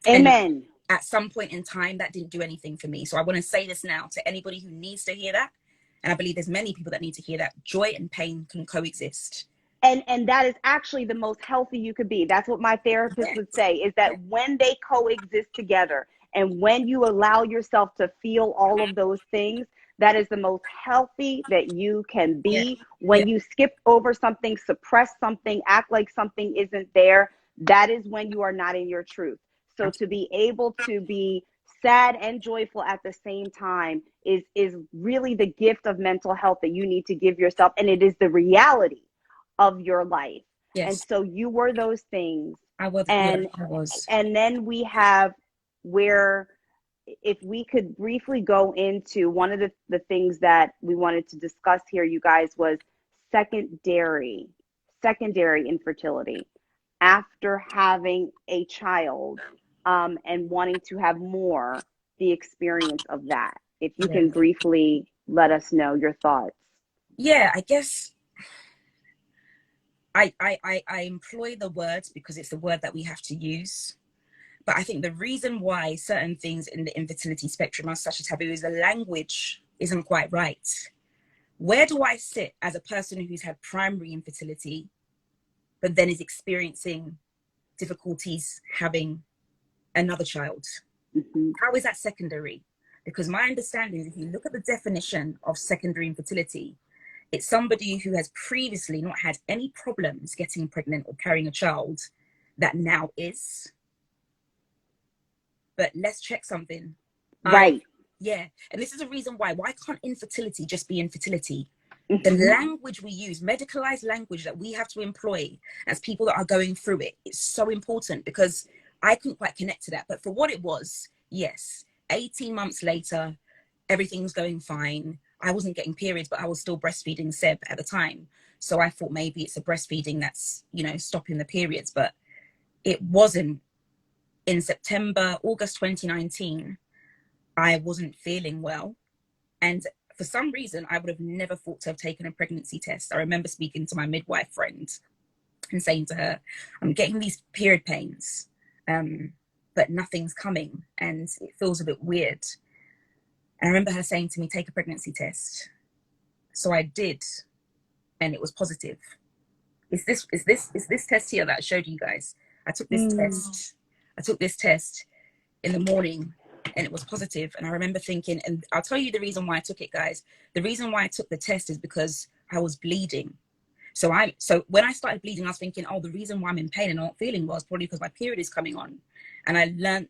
Amen. And at some point in time, that didn't do anything for me. So I want to say this now to anybody who needs to hear that. And I believe there's many people that need to hear that. Joy and pain can coexist. And that is actually the most healthy you could be. That's what my therapist would say, is that when they coexist together, and when you allow yourself to feel all of those things, that is the most healthy that you can be. When you skip over something, suppress something, act like something isn't there, that is when you are not in your truth. So to be able to be sad and joyful at the same time is really the gift of mental health that you need to give yourself. And it is the reality of your life. And so you were those things. I was. And then we have where, if we could briefly go into one of the things that we wanted to discuss here, you guys, was secondary infertility after having a child, and wanting to have more, the experience of that. If you can briefly let us know your thoughts. I guess I employ the words because it's the word that we have to use. But I think the reason why certain things in the infertility spectrum are such a taboo is the language isn't quite right. Where do I sit as a person who's had primary infertility, but then is experiencing difficulties having another child? How is that secondary? Because my understanding is, if you look at the definition of secondary infertility, it's somebody who has previously not had any problems getting pregnant or carrying a child that now is. But let's check something. Right. And this is a reason why can't infertility just be infertility? The language we use, medicalized language that we have to employ as people that are going through it, it's so important, because I couldn't quite connect to that. But for what it was, yes. 18 months later, everything's going fine. I wasn't getting periods, but I was still breastfeeding Seb at the time. So I thought maybe it's a breastfeeding that's, you know, stopping the periods, but it wasn't. In August 2019, I wasn't feeling well. And for some reason, I would have never thought to have taken a pregnancy test. I remember speaking to my midwife friend and saying to her, I'm getting these period pains, but nothing's coming and it feels a bit weird. And I remember her saying to me, take a pregnancy test. So I did, and it was positive. It's this test here that I showed you guys. I took this test. I took this test in the morning, and it was positive. And I remember thinking, and I'll tell you the reason why I took it, guys. The reason why I took the test is because I was bleeding. So when I started bleeding, I was thinking, oh, the reason why I'm in pain and not feeling well is probably because my period is coming on. And I learned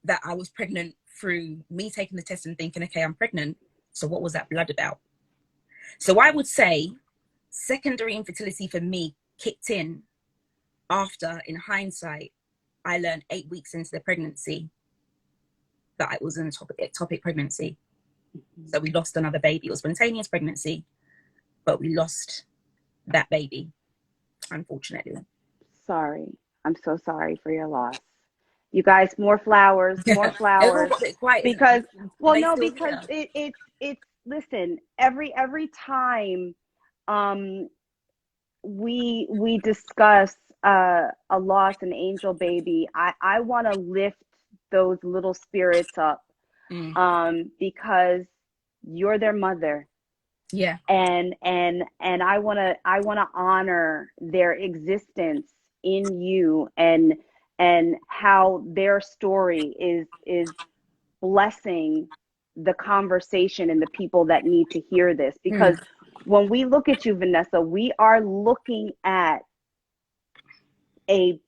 that I was pregnant through me taking the test and thinking, okay, I'm pregnant. So what was that blood about? So I would say secondary infertility for me kicked in after, in hindsight, I learned 8 weeks into the pregnancy that I was an ectopic pregnancy. So we lost another baby. It was spontaneous pregnancy, but we lost that baby, unfortunately. Sorry. I'm so sorry for your loss. You guys, more flowers, more flowers. Because, well, no, because it's listen, every time we discuss a loss, an angel baby, I want to lift those little spirits up, because you're their mother. Yeah. And I want to honor their existence in you, and how their story is blessing the conversation and the people that need to hear this. Because when we look at you, Vanessa, we are looking at a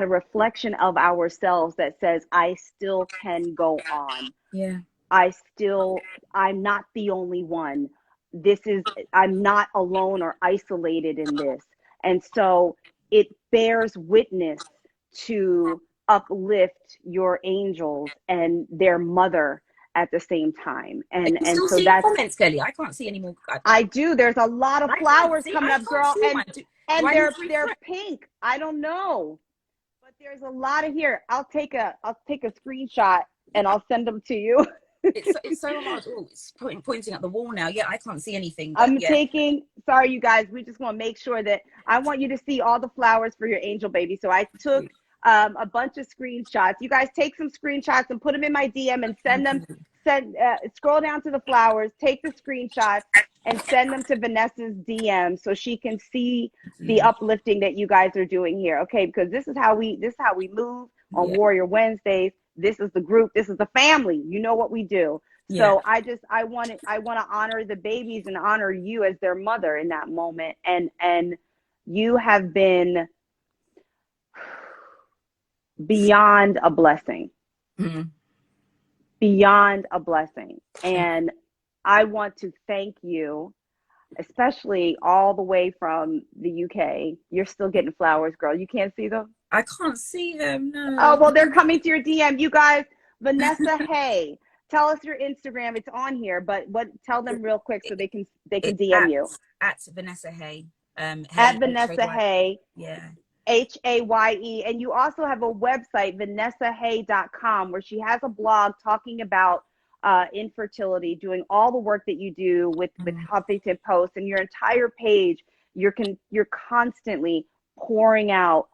reflection of ourselves that says, I still can go on. Yeah. I'm not the only one. I'm not alone or isolated in this. And so it bears witness to uplift your angels and their mother at the same time. And so that's comments, Kelly. I can't see any more. I do. There's a lot of flowers coming up, girl. And they're pink. I don't know. But there's a lot of here. I'll take a screenshot and I'll send them to you. It's so hard. Oh, it's pointing at the wall now. Yeah, I can't see anything. Sorry, you guys. We just want to make sure that I want you to see all the flowers for your angel baby. So I took a bunch of screenshots. You guys take some screenshots and put them in my DM and send them. Scroll down to the flowers, take the screenshots and send them to Vanessa's DM so she can see the uplifting that you guys are doing here. Okay, because this is how we move on Warrior Wednesdays. This is the group. This is the family. You know what we do. So I want to honor the babies and honor you as their mother in that moment. And you have been beyond a blessing. Beyond a blessing. And I want to thank you, especially all the way from the UK. You're still getting flowers, girl. You can't see them? I can't see them, no. Oh, well, they're coming to your DM. You guys, Vanessa Haye, tell us your Instagram. It's on here, but tell them real quick so they can DM you. At Vanessa Haye. At Vanessa Haye. Yeah. Haye. And you also have a website, vanessahaye.com, where she has a blog talking about infertility, doing all the work that you do with Huffington Post, and your entire page, you're constantly pouring out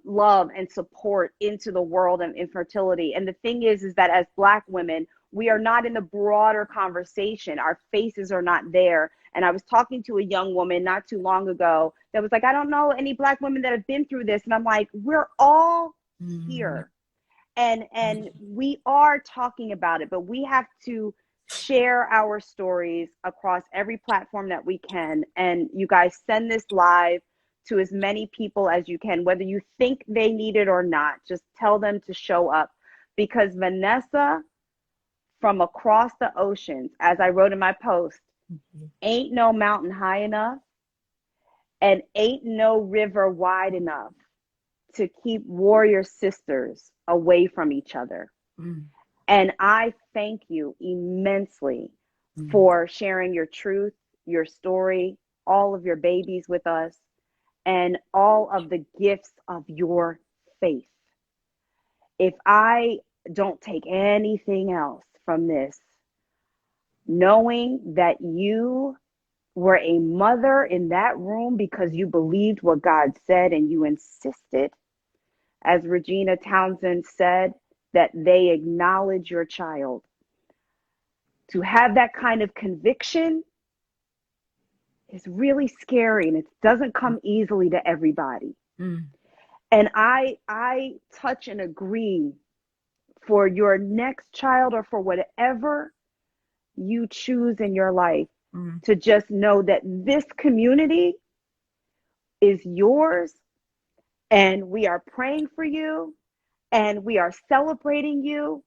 love and support into the world of infertility. And the thing is that as Black women, we are not in the broader conversation. Our faces are not there. And I was talking to a young woman not too long ago that was like, I don't know any Black women that have been through this. And I'm like, we're all here. And we are talking about it, but we have to share our stories across every platform that we can. And you guys send this live to as many people as you can, whether you think they need it or not. Just tell them to show up, because Vanessa, from across the oceans, as I wrote in my post, ain't no mountain high enough and ain't no river wide enough to keep warrior sisters away from each other. Mm. And I thank you immensely Mm. for sharing your truth, your story, all of your babies with us, and all of the gifts of your faith. If I don't take anything else from this, knowing that you were a mother in that room because you believed what God said and you insisted, as Regina Townsend said, that they acknowledge your child. To have that kind of conviction is really scary, and it doesn't come easily to everybody. Mm. And I touch and agree for your next child or for whatever you choose in your life, Mm. to just know that this community is yours, and we are praying for you, and we are celebrating you,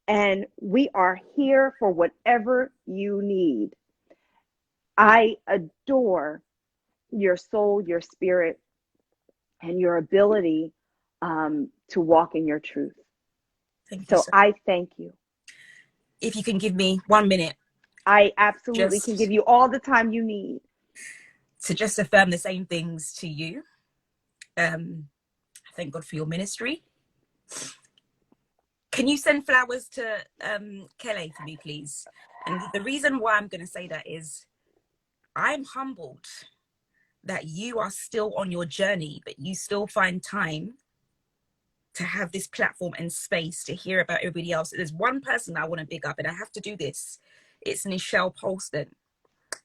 and we are here for whatever you need. I adore your soul, your spirit, and your ability to walk in your truth. Thank you So so. I thank you. If you can give me 1 minute, I absolutely can give just you all the time you need. to just affirm the same things to you. Thank God for your ministry. Can you send flowers to Kelly for me, please? And the reason why I'm going to say that is I'm humbled that you are still on your journey, but you still find time to have this platform and space to hear about everybody else. There's one person I want to big up, and I have to do this. It's Nichelle Polston.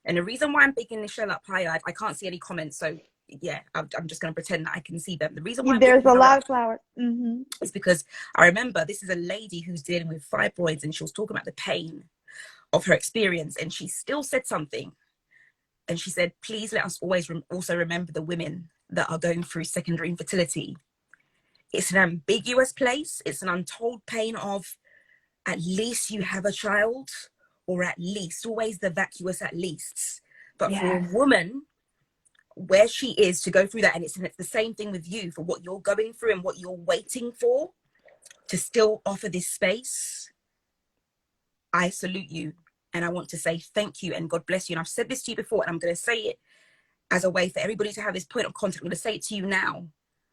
And the reason why I'm picking Nichelle up higher, I can't see any comments, so yeah, I'm just going to pretend that I can see them. The reason why I'm There's picking a her lot up of flowers. Mm-hmm. is because I remember this is a lady who's dealing with fibroids, and she was talking about the pain of her experience, and she still said something. And she said, please let us always also remember the women that are going through secondary infertility. It's an ambiguous place. It's an untold pain of at least you have a child, or at least, always the vacuous at least. But for Yes. a woman where she is to go through that, and it's the same thing with you, for what you're going through and what you're waiting for, to still offer this space, I salute you. And I want to say thank you and God bless you. And I've said this to you before, and I'm going to say it as a way for everybody to have this point of contact. I'm going to say it to you now.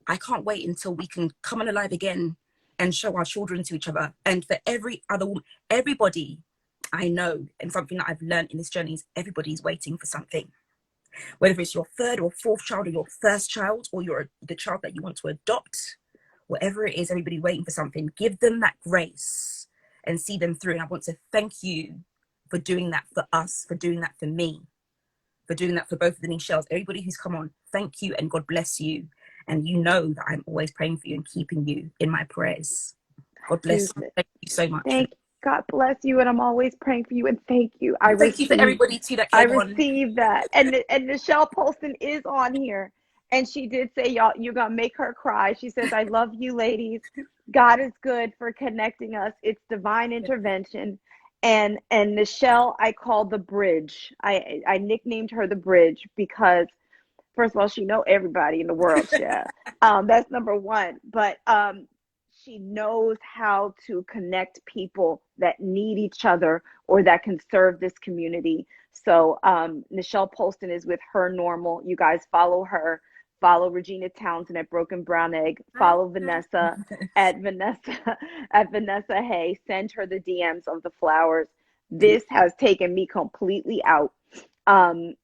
I can't wait until we can come on alive again and show our children to each other. And for every other woman, everybody I know, and something that I've learned in this journey is everybody's waiting for something. Whether it's your third or fourth child, or your first child, or the child that you want to adopt, whatever it is, everybody waiting for something. Give them that grace and see them through. And I want to thank you for doing that for us, for doing that for me, for doing that for both of the Nichelles. Everybody who's come on, thank you and God bless you. And you know that I'm always praying for you and keeping you in my prayers. God bless you. Thank you so much. Thank God bless you, and I'm always praying for you. And thank you. And thank you for everybody too that I came on. received that. And Nichelle Polston is on here, and she did say, y'all, you're gonna make her cry. She says, I love you, ladies. God is good for connecting us. It's divine intervention. And Nichelle, I called the bridge. I nicknamed her the bridge because, first of all, she know everybody in the world. Yeah, that's number one. But she knows how to connect people that need each other or that can serve this community. So Nichelle Polston is with Her Normal. You guys follow her. Follow Regina Townsend at Broken Brown Egg. Follow Vanessa at Vanessa Haye. Send her the DMs of the flowers. This has taken me completely out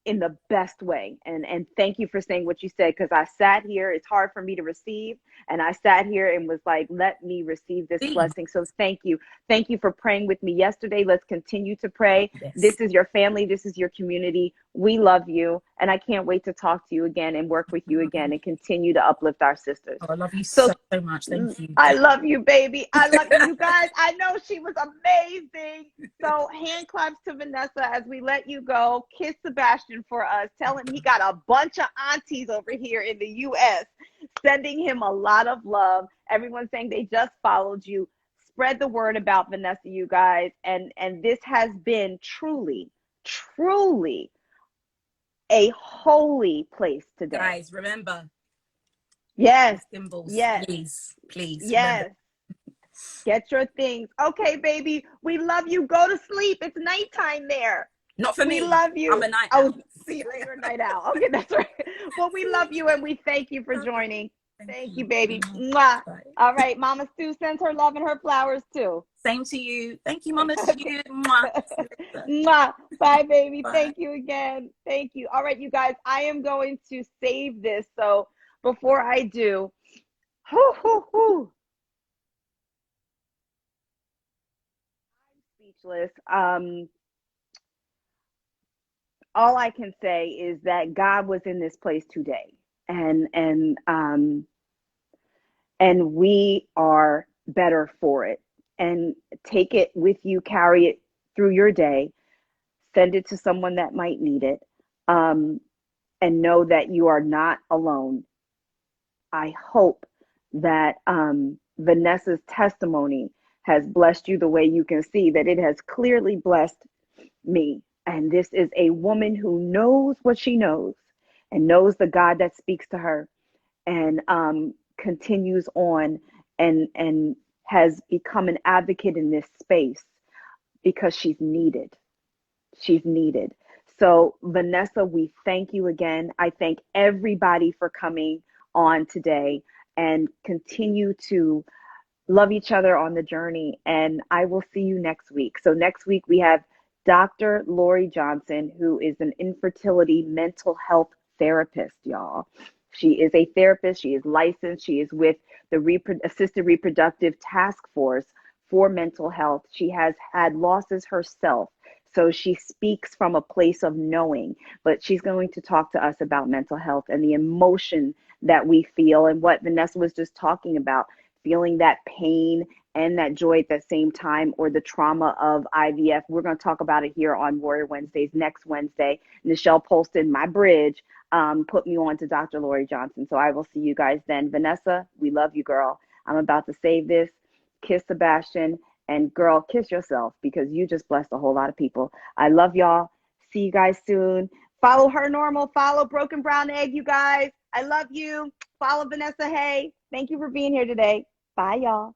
in the best way. And thank you for saying what you said, because I sat here, it's hard for me to receive, and I sat here and was like, let me receive this blessing. So thank you. Thank you for praying with me yesterday. Let's continue to pray. Yes. This is your family. This is your community. We love you. And I can't wait to talk to you again and work with you again and continue to uplift our sisters. Oh, I love you so much. Thank you. I love you, baby. I love you. You guys, I know she was amazing. So hand claps to Vanessa as we let you go. Kiss Sebastian for us. Tell him he got a bunch of aunties over here in the U.S. sending him a lot of love. Everyone's saying they just followed you. Spread the word about Vanessa, you guys. And this has been truly, truly a holy place today. Guys, remember. Yes. Symbols. Yes. Please. Yes. Remember. Get your things. Okay, baby. We love you. Go to sleep. It's nighttime there. Not for We me. love you. I'm a night Oh, owl. See you later. you're a night owl. Okay, that's right. Well, we love you and we thank you for joining. Thank you, baby. Mwah. Bye. All right, Mama Stu sends her love and her flowers too. Same to you. Thank you, Mama Okay. Stu. Mwah. Mwah. Bye, baby. Bye. Thank you again. Thank you. All right, you guys, I am going to save this. So before I do, whoo, whoo, whoo. I'm speechless. All I can say is that God was in this place today, and we are better for it. And take it with you, carry it through your day, send it to someone that might need it, um, and know that you are not alone. I hope that Vanessa's testimony has blessed you the way you can see that it has clearly blessed me. And this is a woman who knows what she knows and knows the God that speaks to her, and continues on, and has become an advocate in this space because she's needed. She's needed. So, Vanessa, we thank you again. I thank everybody for coming on today, and continue to love each other on the journey. And I will see you next week. So, next week we have Dr. Lori Johnson, who is an infertility mental health therapist, y'all. She is a therapist. She is licensed. She is with the Assisted Reproductive Task Force for mental health. She has had losses herself. So she speaks from a place of knowing, but she's going to talk to us about mental health and the emotion that we feel, and what Vanessa was just talking about, feeling that pain and that joy at the same time, or the trauma of IVF. We're going to talk about it here on Warrior Wednesdays next Wednesday. Nichelle Polston, my bridge, put me on to Dr. Lori Johnson. So I will see you guys then. Vanessa, we love you, girl. I'm about to save this. Kiss Sebastian, and girl, kiss yourself, because you just blessed a whole lot of people. I love y'all. See you guys soon. Follow Her Normal. Follow Broken Brown Egg, you guys. I love you. Follow Vanessa Haye. Thank you for being here today. Bye, y'all.